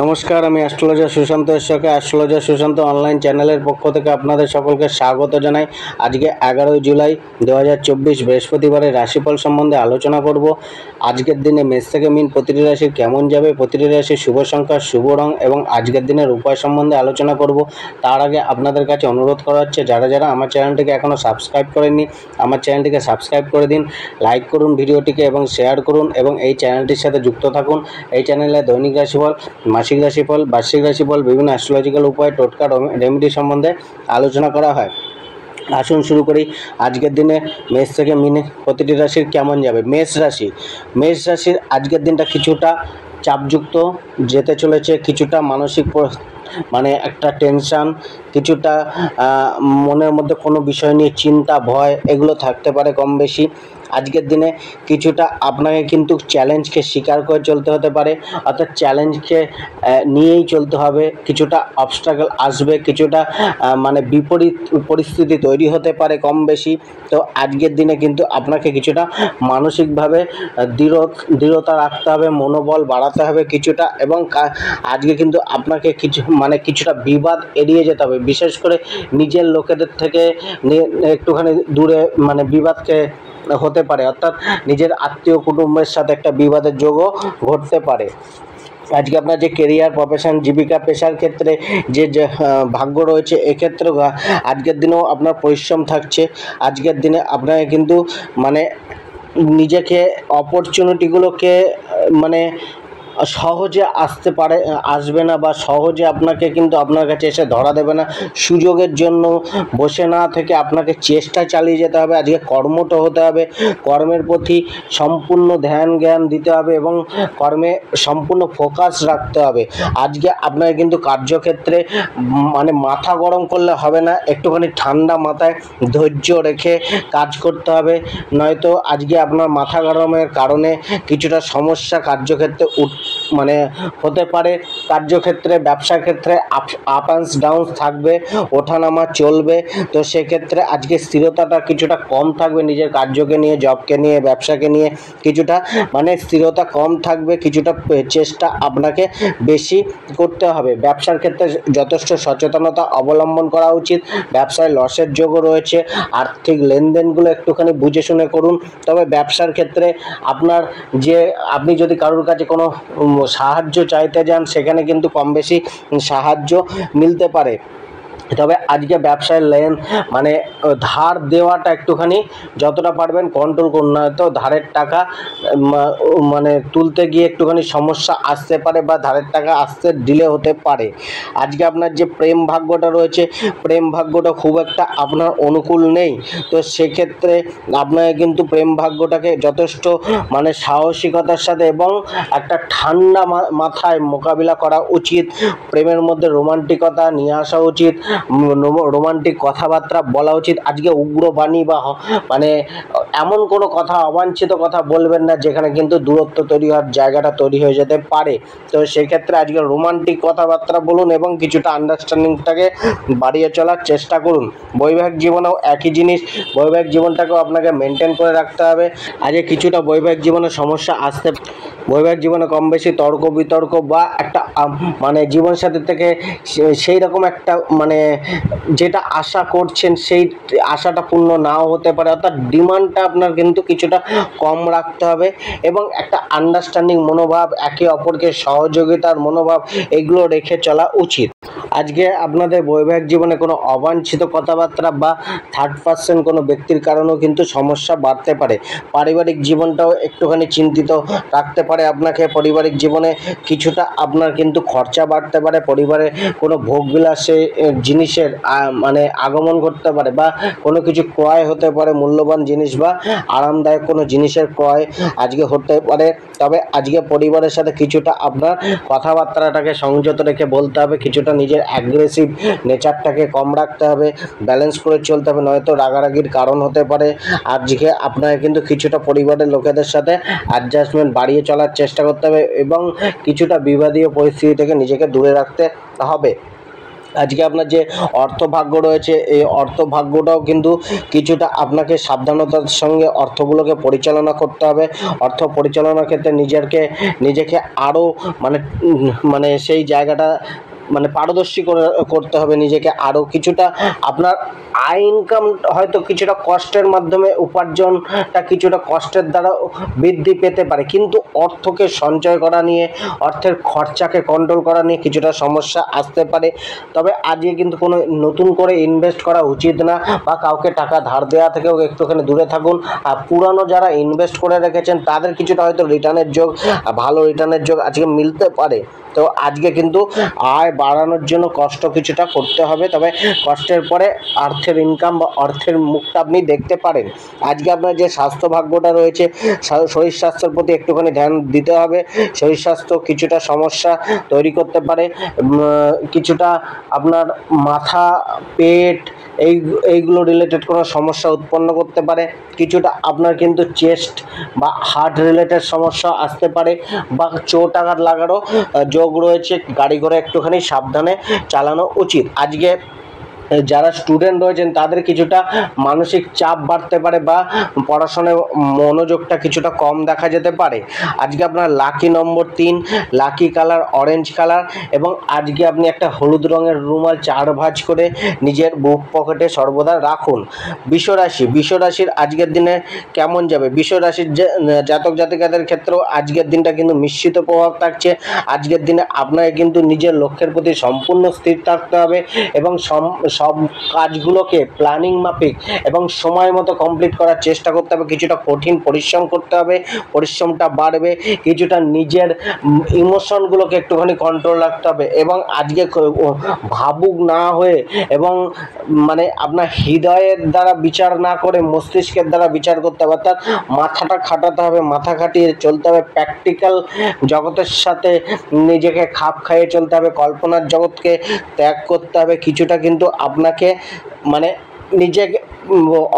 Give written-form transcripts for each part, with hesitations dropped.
নমস্কার, আমি অ্যাস্ট্রোলজার সুশান্ত ঈশ্বরকে অ্যাস্ট্রোলজার সুশান্ত অনলাইন চ্যানেলের পক্ষ থেকে আপনাদের সকলকে স্বাগত জানাই। আজকে 11 জুলাই 2024 বৃহস্পতিবারের রাশিফল সম্বন্ধে আলোচনা করব। আজকের দিনে মেষ থেকে মীন প্রতিটি রাশির কেমন যাবে, প্রতিটি রাশির শুভ সংখ্যা, শুভ রং এবং আজকের দিনের উপায় সম্বন্ধে আলোচনা করব। তার আগে আপনাদের কাছে অনুরোধ করা হচ্ছে, যারা যারা আমার চ্যানেলটিকে এখনও সাবস্ক্রাইব করেননি আমার চ্যানেলটিকে সাবস্ক্রাইব করে দিন, লাইক করুন ভিডিওটিকে এবং শেয়ার করুন এবং এই চ্যানেলটির সাথে যুক্ত থাকুন। এই চ্যানেলে দৈনিক রাশিফল, মাসিক রাশিফল, বার্ষিক রাশিফল, বিভিন্ন অ্যাস্ট্রোলজিক্যাল উপায়, টোটকা, রেমেডি সম্বন্ধে আলোচনা করা হয়। আসুন শুরু করি। আজকের দিনে মেষ থেকে মিনে প্রতিটি রাশির কেমন যাবে। মেষ রাশির আজকের দিনটা কিছুটা চাপযুক্ত যেতে চলেছে, কিছুটা মানসিক মানে একটা টেনশান, কিছুটা মনের মধ্যে কোনো বিষয় নিয়ে চিন্তা, ভয় এগুলো থাকতে পারে কম বেশি। আজকের দিনে কিছুটা আপনাকে কিন্তু চ্যালেঞ্জকে স্বীকার করে চলতে হতে পারে, অর্থাৎ চ্যালেঞ্জকে নিয়েই চলতে হবে। কিছুটা অবস্ট্রাগল আসবে, কিছুটা মানে বিপরীত পরিস্থিতি তৈরি হতে পারে কম বেশি। তো আজকের দিনে কিন্তু আপনাকে কিছুটা মানসিকভাবে দৃঢ়তা রাখতে হবে, মনোবল বাড়াতে হবে কিছুটা, এবং আজকে কিন্তু আপনাকে কিছুটা বিবাদ এড়িয়ে যেতে হবে। বিশেষ করে নিজের লোকেদের থেকে একটুখানি দূরে বিবাদকে হতে পারে, অর্থাৎ নিজের আত্মীয় কুটুম্বের সাথে একটা বিবাদের যোগও ঘটতে পারে। আজকে আপনার যে কেরিয়ার, প্রফেশন, জীবিকা, পেশার ক্ষেত্রে যে ভাগ্য রয়েছে, এক্ষেত্রে আজকের দিনেও আপনার পরিশ্রম থাকছে। আজকের দিনে আপনাকে কিন্তু নিজেকে অপরচুনিটিগুলোকে সহজে আসবে না, বা সহজে আপনাকে কিন্তু আপনার কাছে এসে ধরা দেবে না। সুযোগের জন্য বসে না থেকে আপনাকে চেষ্টা চালিয়ে যেতে হবে। আজকে কর্মঠ হতে হবে, কর্মের প্রতি সম্পূর্ণ ধ্যান জ্ঞান দিতে হবে এবং কর্মে সম্পূর্ণ ফোকাস রাখতে হবে। আজকে আপনাকে কিন্তু কার্যক্ষেত্রে মাথা গরম করলে হবে না, একটুখানি ঠান্ডা মাথায় ধৈর্য রেখে কাজ করতে হবে। নয়তো আজকে আপনার মাথা গরমের কারণে কিছুটা সমস্যা কার্যক্ষেত্রে হতে পারে। কার্যক্ষেত্রে, ব্যবসার ক্ষেত্রে আপ অ্যান্ড ডাউন থাকবে, ওঠানামা চলবে। তো সেক্ষেত্রে আজকে স্থিরতাটা কিছুটা কম থাকবে। নিজের কার্যকে নিয়ে, জবকে নিয়ে, ব্যবসাকে নিয়ে কিছুটা স্থিরতা কম থাকবে। কিছুটা চেষ্টা আপনাকে বেশি করতে হবে। ব্যবসার ক্ষেত্রে যথেষ্ট সচেতনতা অবলম্বন করা উচিত। ব্যবসায় লসের যোগও রয়েছে, আর্থিক লেনদেনগুলো একটুখানি বুঝে শুনে করুন। তবে ব্যবসার ক্ষেত্রে আপনি যদি কারোর কাছে কোনো সাহায্য চাইতে যান, সেখানে কিন্তু কম বেশি সাহায্য মিলতে পারে। তবে আজকে ব্যবসায় ধার দেওয়াটা একটুখানি যতটা পারবেন কন্ট্রোল করুন, নয়তো ধারের টাকা তুলতে গিয়ে একটুখানি সমস্যা আসতে পারে, বা ধারের টাকা আসতে ডিলে হতে পারে। আজকে আপনার যে প্রেম ভাগ্যটা রয়েছে, প্রেম ভাগ্যটা খুব একটা আপনার অনুকূল নেই। তো সেক্ষেত্রে আপনাকে কিন্তু প্রেম ভাগ্যটাকে যথেষ্ট সাহসিকতার সাথে এবং একটা ঠান্ডা মাথায় মোকাবিলা করা উচিত। প্রেমের মধ্যে রোমান্টিকতা নিয়ে আসা উচিত, রোমান্টিক কথাবার্তা বলা উচিত। আজকে উগ্রবাণী বা এমন কোনো কথা, অবাঞ্ছিত কথা বলবেন না যেখানে কিন্তু দূরত্ব তৈরি হওয়ার জায়গাটা তৈরি হয়ে যেতে পারে। তো সেক্ষেত্রে আজকে রোমান্টিক কথাবার্তা বলুন এবং কিছুটা আন্ডারস্ট্যান্ডিংটাকে বাড়িয়ে চলার চেষ্টা করুন। বৈবাহিক জীবনেও একই জিনিস, বৈবাহিক জীবনটাকেও আপনাকে মেনটেন করে রাখতে হবে। আজকে কিছুটা বৈবাহিক জীবনে সমস্যা আসতে, বৈবাহিক জীবনে কম বেশি তর্ক বিতর্ক বা একটা জীবনসাথী থেকে সেই রকম একটা যেটা আশা করছেন সেই আশাটা পূর্ণ নাও হতে পারে। অর্থাৎ ডিমান্ডটা আপনার কিন্তু কিছুটা কম রাখতে হবে এবং একটা আন্ডারস্ট্যান্ডিং মনোভাব, একে অপরকে সহযোগিতার মনোভাব, এগুলো রেখে চলা উচিত। আজকে আপনাদের বৈবাহিক জীবনে কোনো অবাঞ্ছিত কথাবার্তা বা থার্ড পার্সন কোনো ব্যক্তির কারণেও কিন্তু সমস্যা বাড়তে পারে। পারিবারিক জীবনটাও একটুখানি চিন্তিত রাখতে পারে আপনাকে। পারিবারিক জীবনে কিছুটা আপনার কিন্তু খরচা বাড়তে পারে, পরিবারে কোনো ভোগবিলাসে জিনিসের আগমন ঘটতে পারে, বা কোনো কিছু ক্রয় হতে পারে, মূল্যবান জিনিস বা আরামদায়ক কোনো জিনিসের ক্রয় আজকে হতে পারে। তবে আজকে পরিবারের সাথে কিছুটা আপনার কথাবার্তাটাকে সংযত রেখে বলতে হবে, কিছুটা নিজের অ্যাগ্রেসিভ নেচারটাকে কম রাখতে হবে, ব্যালেন্স করে চলতে হবে, নয়তো রাগারাগির কারণ হতে পারে। আজকে আপনাকে কিন্তু কিছুটা পরিবারের লোকেদের সাথে অ্যাডজাস্টমেন্ট বাড়িয়ে চলার চেষ্টা করতে হবে এবং কিছুটা বিবাদীয় পরিস্থিতি থেকে নিজেকে দূরে রাখতে হবে। আজকে আপনার যে অর্থভাগ্য রয়েছে এই অর্থভাগ্যটাও কিন্তু কিছুটা আপনাকে সাবধানতার সঙ্গে অর্থগুলোকে পরিচালনা করতে হবে। অর্থ পরিচালনার ক্ষেত্রে নিজেকে আরও মানে সেই জায়গাটা মানে পারদর্শী করতে হবে নিজেকে আরও কিছুটা। আপনার আয় ইনকাম হয়তো কিছুটা কষ্টের মাধ্যমে উপার্জনটা কিছুটা কষ্টের দ্বারা বৃদ্ধি পেতে পারে, কিন্তু অর্থকে সঞ্চয় করা নিয়ে, অর্থের খরচাকে কন্ট্রোল করা নিয়ে কিছুটা সমস্যা আসতে পারে। তবে আজকে কিন্তু কোনো নতুন করে ইনভেস্ট করা উচিত না, বা কাউকে টাকা ধার দেওয়া থেকেও একটুখানি দূরে থাকুন। আর পুরানো যারা ইনভেস্ট করে রেখেছেন তাদের কিছুটা হয়তো রিটার্নের যোগ, ভালো রিটার্নের যোগ আজকে মিলতে পারে। তো আজকে কিন্তু আয় বাড়ানোর জন্য কষ্ট কিছুটা করতে হবে, তবে কষ্টের পরে অর্থের ইনকাম বা অর্থের মুখটা আপনি দেখতে পারেন। আজকে আপনার যে স্বাস্থ্য ভাগ্যটা রয়েছে, শরীর স্বাস্থ্যের প্রতি একটুখানি ধ্যান দিতে হবে। শরীর স্বাস্থ্য কিছুটা সমস্যা তৈরি করতে পারে, কিছুটা আপনার মাথা, পেট এইগুলো রিলেটেড কোনো সমস্যা উৎপন্ন করতে পারে। কিছুটা আপনার কিন্তু চেস্ট বা হার্ট রিলেটেড সমস্যা আসতে পারে, বা চোট আঘাত লাগারও যোগ রয়েছে। গাড়ি ঘোড়া একটুখানি সাবধানে চালানো উচিত। আজকে যারা স্টুডেন্ট রয়েছেন তাদের কিছুটা মানসিক চাপ বাড়তে পারে, বা পড়াশোনায় মনোযোগটা কিছুটা কম দেখা যেতে পারে। আজকে আপনার লাকি নম্বর 3, লাকি কালার অরেঞ্জ কালার, এবং আজকে আপনি একটা হলুদ রঙের রুমাল 4 ভাঁজ করে নিজের বুক পকেটে সর্বদা রাখুন। বিশ্বরাশির আজকের দিনে কেমন যাবে? বিশ্বরাশির জাতক জাতিকাদের ক্ষেত্রেও আজকের দিনটা কিন্তু মিশ্রিত প্রভাব থাকছে। আজকের দিনে আপনাকে কিন্তু নিজের লক্ষ্যের প্রতি সম্পূর্ণ স্থির থাকতে হবে, এবং সব কাজগুলোকে প্ল্যানিং মাফিক এবং সময় মতো কমপ্লিট করার চেষ্টা করতে হবে। কিছুটা কঠিন পরিশ্রম করতে হবে, পরিশ্রমটা বাড়বে। কিছুটা নিজের ইমোশনগুলোকে একটুখানি কন্ট্রোল রাখতে হবে, এবং আজকে ভাবুক না হয়ে, এবং মানে আপনার হৃদয়ের দ্বারা বিচার না করে মস্তিষ্কের দ্বারা বিচার করতে হবে। অর্থাৎ মাথাটা খাটাতে হবে, মাথা খাটিয়ে চলতে হবে। প্র্যাকটিক্যাল জগতের সাথে নিজেকে খাপ খাইয়ে চলতে হবে, কল্পনার জগৎকে ত্যাগ করতে হবে। কিছুটা কিন্তু আপনাকে মানে নিজেকে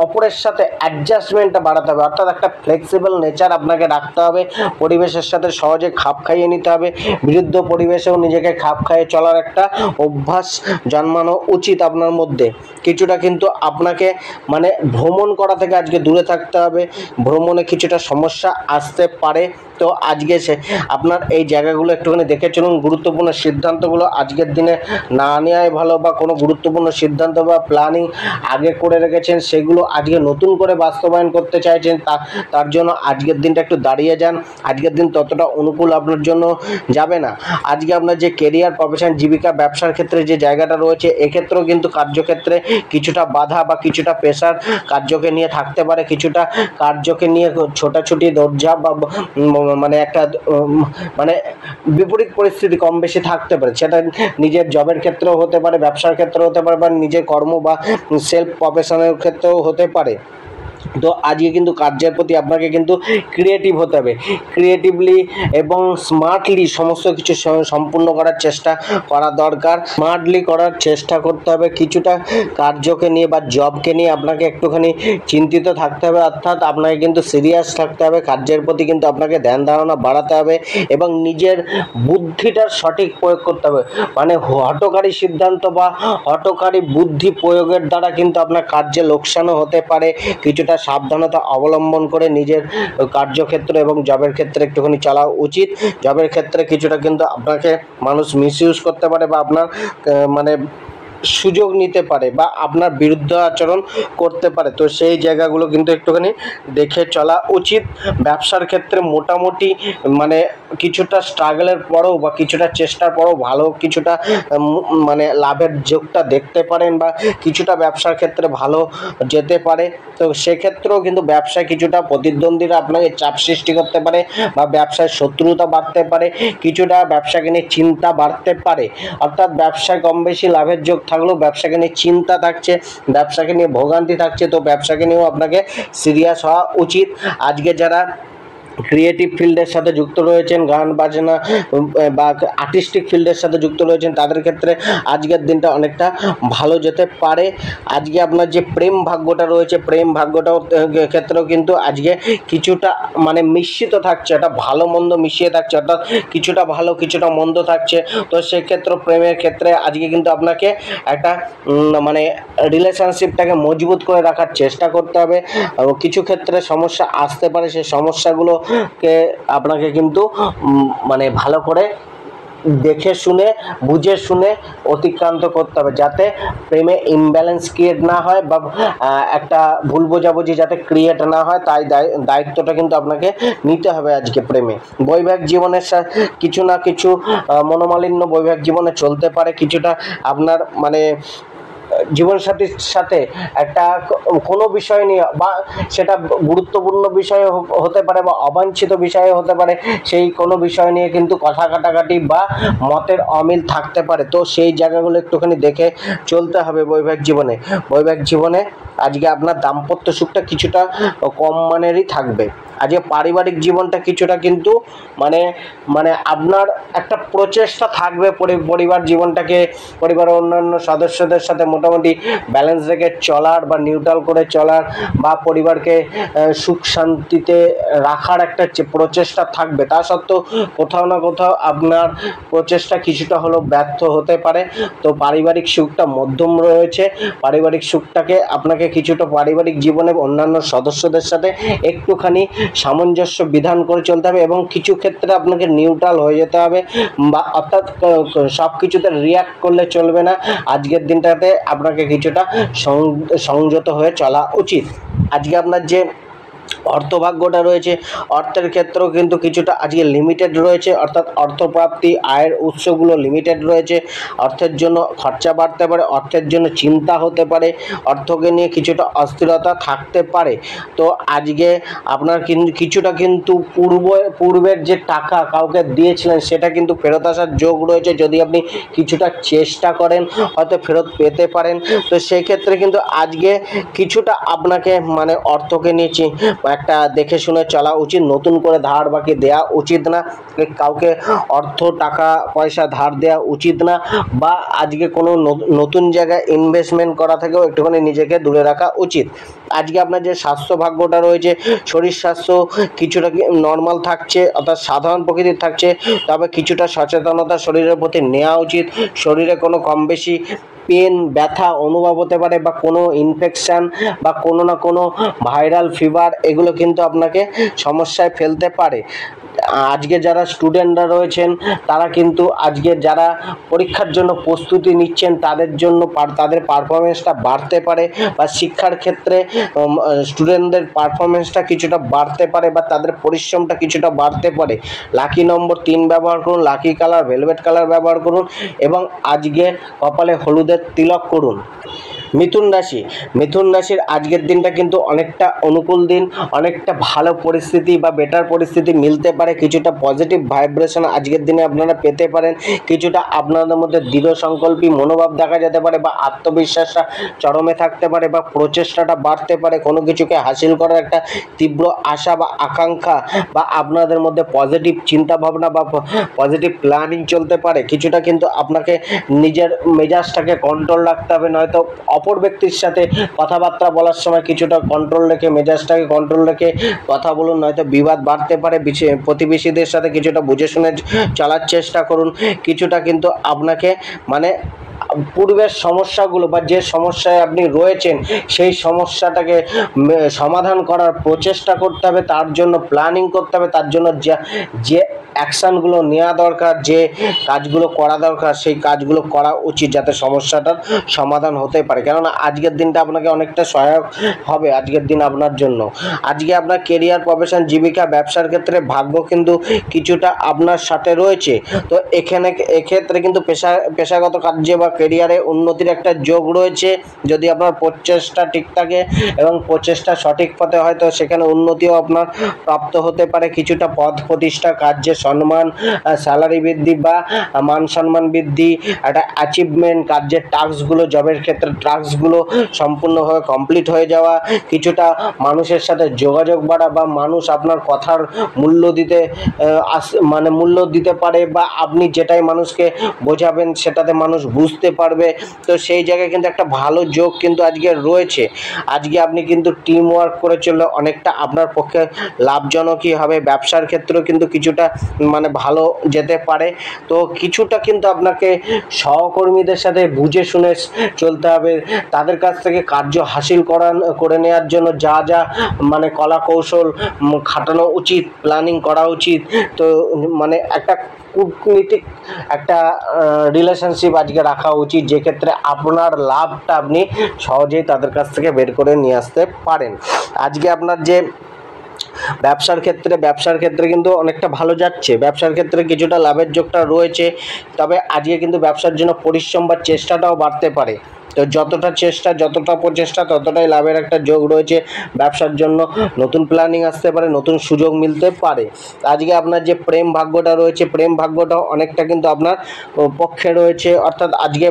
অপরের সাথে অ্যাডজাস্টমেন্টটা বাড়াতে হবে, অর্থাৎ একটা ফ্লেক্সিবল নেচার আপনাকে রাখতে হবে। পরিবেশের সাথে সহজে খাপ খাইয়ে নিতে হবে, বিরুদ্ধ পরিবেশেও নিজেকে খাপ খাইয়ে চলার একটা অভ্যাস জন্মানো উচিত আপনার মধ্যে। কিছুটা কিন্তু আপনাকে মানে ভ্রমণ করা থেকে আজকে দূরে থাকতে হবে, ভ্রমণে কিছুটা সমস্যা আসতে পারে। তো আজকে আপনার এই জায়গাগুলো একটুখানি দেখে চলুন। গুরুত্বপূর্ণ সিদ্ধান্তগুলো আজকের দিনে না নেওয়াই ভালো, বা কোনো গুরুত্বপূর্ণ সিদ্ধান্ত বা প্ল্যানিং আগে করে রেখেছেন সেগুলো আজকে নতুন করে বাস্তবায়ন করতে চাইছেন, তার জন্য আজকের দিনটা একটু দাঁড়িয়ে যান। আজকের দিন ততটা অনুকূল আপনার জন্য যাবে না। আজকে আপনার যে কেরিয়ার, প্রফেশন, জীবিকা, ব্যবসার ক্ষেত্রে যে জায়গাটা রয়েছে, এক্ষেত্রেও কিন্তু কার্যক্ষেত্রে কিছুটা বাধা বা কিছুটা প্রেশার কার্যকে নিয়ে থাকতে পারে। কিছুটা কার্যকে নিয়ে ছোটাছুটি, দৌড়ঝাঁপ বা মানে একটা মানে বিপরীত পরিস্থিতি কম বেশি থাকতে পারে। সেটা নিজের জবের ক্ষেত্রেও হতে পারে, ব্যবসার ক্ষেত্রেও হতে পারে, বা নিজের কর্ম বা সেলফ প্রফেশনের ক্ষেত্রেও হতে পারে। তো আজকে কিন্তু কার্যের প্রতি আপনাকে কিন্তু ক্রিয়েটিভ হতে হবে, ক্রিয়েটিভলি এবং স্মার্টলি সমস্ত কিছু সম্পূর্ণ করার চেষ্টা করা দরকার। স্মার্টলি করার চেষ্টা করতে হবে। কিছুটা কার্যকে নিয়ে বা জবকে নিয়ে আপনাকে একটুখানি চিন্তিত থাকতে হবে, অর্থাৎ আপনাকে কিন্তু সিরিয়াস থাকতে হবে। কার্যের প্রতি কিন্তু আপনাকে ধ্যান ধারণা বাড়াতে হবে, এবং নিজের বুদ্ধিটার সঠিক প্রয়োগ করতে হবে। মানে হঠকারী সিদ্ধান্ত বা হঠকারী বুদ্ধি প্রয়োগের দ্বারা কিন্তু আপনার কার্যে লোকসানও হতে পারে। কিছুটা সাবধানতা অবলম্বন করে নিজের কার্যক্ষেত্র এবং জবের ক্ষেত্রে একটুখানি চলা উচিত। জবের ক্ষেত্রে কিছুটা কিন্তু আপনাকে মানুষ মিসইউজ করতে পারে, বা আপনার মানে সুযোগ নিতে পারে, বা আপনার বিরুদ্ধে আচরণ করতে পারে। তো সেই জায়গাগুলো কিন্তু একটুখানি দেখে চলা উচিত। ব্যবসার ক্ষেত্রে মোটামুটি মানে কিছুটা স্ট্রাগলের পরেও বা কিছুটা চেষ্টার পরেও ভালো কিছুটা মানে লাভের যোগটা দেখতে পারেন, বা কিছুটা ব্যবসার ক্ষেত্রে ভালো যেতে পারে। তো সেক্ষেত্রেও কিন্তু ব্যবসায় কিছুটা প্রতিদ্বন্দ্বীরা আপনাকে চাপ সৃষ্টি করতে পারে, বা ব্যবসায় শত্রুতা বাড়তে পারে, কিছুটা ব্যবসাকে নিয়ে চিন্তা বাড়তে পারে। অর্থাৎ ব্যবসায় কম বেশি লাভের যোগ থাকলেও ব্যবসাকে নিয়ে চিন্তা থাকছে, ব্যবসাকে নিয়ে ভোগান্তি থাকছে। তো ব্যবসাকে নিয়েও আপনাকে সিরিয়াস হওয়া উচিত। আজকে যারা ক্রিয়েটিভ ফিল্ডের সাথে যুক্ত রয়েছেন, গান বাজনা বা আর্টিস্টিক ফিল্ডের সাথে যুক্ত রয়েছেন, তাদের ক্ষেত্রে আজকের দিনটা অনেকটা ভালো যেতে পারে। আজকে আপনার যে প্রেম ভাগ্যটা রয়েছে, প্রেম ভাগ্যটাও ক্ষেত্রেও কিন্তু আজকে কিছুটা মানে মিশ্রিত থাকছে, এটা ভালো মন্দ মিশিয়ে থাকছে, অর্থাৎ কিছুটা ভালো কিছুটা মন্দ থাকছে। তো সেক্ষেত্রে প্রেমের ক্ষেত্রে আজকে কিন্তু আপনাকে একটা মানে রিলেশনশিপটাকে মজবুত করে রাখার চেষ্টা করতে হবে। কিছু ক্ষেত্রে সমস্যা আসতে পারে, সেই সমস্যাগুলোকে আপনাকে কিন্তু মানে ভালো করে দেখে শুনে বুঝে শুনে অতিক্রান্ত করতে হবে, যাতে প্রেমে ইমব্যালেন্স ক্রিয়েট না হয় বা একটা ভুল বোঝাবুঝি যাতে ক্রিয়েট না হয়, তাই দায়িত্বটা কিন্তু আপনাকে নিতে হবে আজকে প্রেমে। বৈবাহিক জীবনের কিছু না কিছু মনোমালিন্য বৈবাহিক জীবনে চলতে পারে, কিছুটা আপনার মানে জীবনসাথীর সাথে একটা কোনো বিষয় নিয়ে, বা সেটা গুরুত্বপূর্ণ বিষয় হতে পারে বা অবাঞ্ছিত বিষয় হতে পারে, সেই কোনো বিষয় নিয়ে কিন্তু কথা কাটাকাটি বা মতের অমিল থাকতে পারে। তো সেই জায়গাগুলো একটুখানি দেখে চলতে হবে বৈবাহিক জীবনে। বৈবাহিক জীবনে আজকে আপনার দাম্পত্য সুখটা কিছুটা কম মানেরই থাকবে। আজকে পারিবারিক জীবনটা কিছুটা কিন্তু মানে মানে আপনার একটা প্রচেষ্টা থাকবে পরিবার জীবনটাকে, পরিবারের অন্যান্য সদস্যদের সাথে মোটামুটি ব্যালেন্স রেখে চলার বা নিউট্রাল করে চলার, বা পরিবারকে সুখ শান্তিতে রাখার একটা প্রচেষ্টা থাকবে। তা সত্ত্বেও কোথাও না কোথাও আপনার প্রচেষ্টা কিছুটা হলেও ব্যর্থ হতে পারে। তো পারিবারিক সুখটা মধ্যম রয়েছে, পারিবারিক সুখটাকে আপনাকে কিছুটা পারিবারিক জীবনে অন্যান্য সদস্যদের সাথে একটুখানি সামঞ্জস্য বিধান করে চলতে হবে, এবং কিছু ক্ষেত্রে আপনাকে নিউট্রাল হয়ে যেতে হবে, বা অর্থাৎ সব কিছুতে রিয়াক্ট করলে চলবে না। আজকের দিনটাতে আপনাকে কিছুটা সংযত হয়ে চলা উচিত। আজকে আপনার যে অর্থভাগ্যটা রয়েছে, অর্থের ক্ষেত্রেও কিন্তু কিছুটা আজকে লিমিটেড রয়েছে, অর্থাৎ অর্থপ্রাপ্তি আয়ের উৎসগুলো লিমিটেড রয়েছে। অর্থের জন্য খরচা বাড়তে পারে, অর্থের জন্য চিন্তা হতে পারে, অর্থকে নিয়ে কিছুটা অস্থিরতা থাকতে পারে। তো আজকে আপনার কিছুটা কিন্তু পূর্বের যে টাকা কাউকে দিয়েছিলেন সেটা কিন্তু ফেরত আসার যোগ রয়েছে, যদি আপনি কিছুটা চেষ্টা করেন হয়তো ফেরত পেতে পারেন। তো সেই ক্ষেত্রে কিন্তু আজকে কিছুটা আপনাকে মানে অর্থকে নিয়ে একটা দেখে শুনে চলা উচিত, নতুন করে ধার বাকি দেওয়া উচিত না, কাউকে অর্থ টাকা পয়সা ধার দেওয়া উচিত না, বা আজকে কোনো নতুন জায়গায় ইনভেস্টমেন্ট করা থেকেও একটুখানি নিজেকে দূরে রাখা উচিত। আজকে আপনার যে স্বাস্থ্য ভাগ্যটা রয়েছে, শরীর স্বাস্থ্য কিছুটা নর্মাল থাকছে, অর্থাৎ সাধারণ প্রকৃতির থাকছে, তবে কিছুটা সচেতনতা শরীরের প্রতি নেওয়া উচিত। শরীরে কোনো কম বেশি পেন ব্যথা অনুভব হতে পারে, বা কোনো ইনফেকশান বা কোনো না কোনো ভাইরাল ফিভার, এগুলো কিন্তু আপনাকে সমস্যায় ফেলতে পারে। আজকে যারা স্টুডেন্টরা রয়েছেন তারা কিন্তু আজকে যারা পরীক্ষার জন্য প্রস্তুতি নিচ্ছেন তাদের জন্য তাদের পারফরমেন্সটা বাড়তে পারে, বা শিক্ষার ক্ষেত্রে স্টুডেন্টদের পারফরমেন্সটা কিছুটা বাড়তে পারে, বা তাদের পরিশ্রমটা কিছুটা বাড়তে পারে। লাকি নম্বর 3 ব্যবহার করুন, লাকি কালার ভেলভেট কালার ব্যবহার করুন, এবং আজকে কপালে হলুদের তিলক করুন। মিথুন রাশির আজকের দিনটা কিন্তু অনেকটা অনুকূল দিন, অনেকটা ভালো পরিস্থিতি বা বেটার পরিস্থিতি মিলতে পারে, কিছুটা পজিটিভ ভাইব্রেশন আজকের দিনে আপনারা পেতে পারেন, কিছুটা আপনাদের মধ্যে দৃঢ় সংকল্পী মনোভাব দেখা যেতে পারে, বা আত্মবিশ্বাসটা চরমে থাকতে পারে, বা প্রচেষ্টাটা বাড়তে পারে, কোনো কিছুকে হাসিল করার একটা তীব্র আশা বা আকাঙ্ক্ষা, বা আপনাদের মধ্যে পজিটিভ চিন্তাভাবনা বা পজিটিভ প্ল্যানিং চলতে পারে। কিছুটা কিন্তু আপনাকে নিজের মেজাজটাকে কন্ট্রোল রাখতে হবে, নয়তো অপর ব্যক্তির সাথে কথাবার্তা বলার সময় কিছুটা কন্ট্রোল রেখে মেজাজটাকে কন্ট্রোল রেখে কথা বলুন, নয়তো বিবাদ বাড়তে পারে। প্রতিবেশীদের সাথে কিছুটা বুঝে শুনে চলার চেষ্টা করুন। কিছুটা কিন্তু আপনাকে মানে পূর্বের সমস্যাগুলো বা যে সমস্যায় আপনি রয়েছেন সেই সমস্যাটাকে সমাধান করার প্রচেষ্টা করতে হবে, তার জন্য প্ল্যানিং করতে হবে, তার জন্য যে অ্যাকশানগুলো নেওয়া দরকার, যে কাজগুলো করা দরকার সেই কাজগুলো করা উচিত, যাতে সমস্যাটার সমাধান হতে পারে। কেননা আজকের দিনটা আপনাকে অনেকটা সহায়ক হবে আজকের দিন আপনার জন্য। আজকে আপনার কেরিয়ার, প্রফেশন, জীবিকা, ব্যবসার ক্ষেত্রে ভাগ্য কিন্তু কিছুটা আপনার সাথে রয়েছে। তো এক্ষেত্রে কিন্তু পেশাগত কার্যে বা কেরিয়ারে উন্নতির একটা যোগ রয়েছে যদি আপনার প্রচেষ্টা ঠিক থাকে এবং প্রচেষ্টা সঠিক পথে হয়, তো সেখানে উন্নতিও আপনার প্রাপ্ত হতে পারে। কিছুটা পদ প্রতিষ্ঠা, কার্যে সম্মান, স্যালারি বৃদ্ধি বা মান সম্মান বৃদ্ধি, একটা অ্যাচিভমেন্ট, কার্যের টাস্কগুলো, জবের ক্ষেত্রে টাস্কগুলো সম্পূর্ণভাবে কমপ্লিট হয়ে যাওয়া, কিছুটা মানুষের সাথে যোগাযোগ বাড়া বা মানুষ আপনার কথার মূল্য দিতে মূল্য দিতে পারে, বা আপনি যেটাই মানুষকে বোঝাবেন সেটাতে মানুষ বুঝতে পারবে। তো সেই জায়গায় কিন্তু একটা ভালো যোগ কিন্তু আজকে রয়েছে। আজকে আপনি কিন্তু টিম ওয়ার্ক করে চললে অনেকটা আপনার পক্ষে লাভজনকই হবে। ব্যবসার ক্ষেত্রেও কিন্তু কিছুটা ভালো যেতে পারে। তো কিছুটা কিন্তু আপনাকে সহকর্মীদের সাথে বুঝে শুনে চলতে হবে। তাদের কাছ থেকে কার্য হাসিল করে নেওয়ার জন্য যা যা কলা কৌশল খাটানো উচিত, প্ল্যানিং করা উচিত। তো একটা কূটনীতিক একটা রিলেশনশিপ আজকে রাখা উচিত, যে ক্ষেত্রে আপনার লাভটা আপনি সহজেই তাদের কাছ থেকে বের করে নিয়ে আসতে পারেন। আজকে আপনার যে ব্যবসার ক্ষেত্রে কিন্তু অনেকটা ভালো যাচ্ছে। ব্যবসার ক্ষেত্রে কিছুটা লাভের যোগটা রয়েছে, তবে আজকে কিন্তু ব্যবসার জন্য পরিশ্রম বা চেষ্টাটাও বাড়তে পারে। তো যতটা চেষ্টা, যতটা প্রচেষ্টা, ততটাই লাভের একটা যোগ রয়েছে। ব্যবসার জন্য নতুন প্ল্যানিং আসতে পারে, নতুন সুযোগ মিলতে পারে। আজকে আপনার যে প্রেম ভাগ্যটা রয়েছে, প্রেম ভাগ্যটাও অনেকটা কিন্তু আপনার পক্ষে রয়েছে। অর্থাৎ আজকে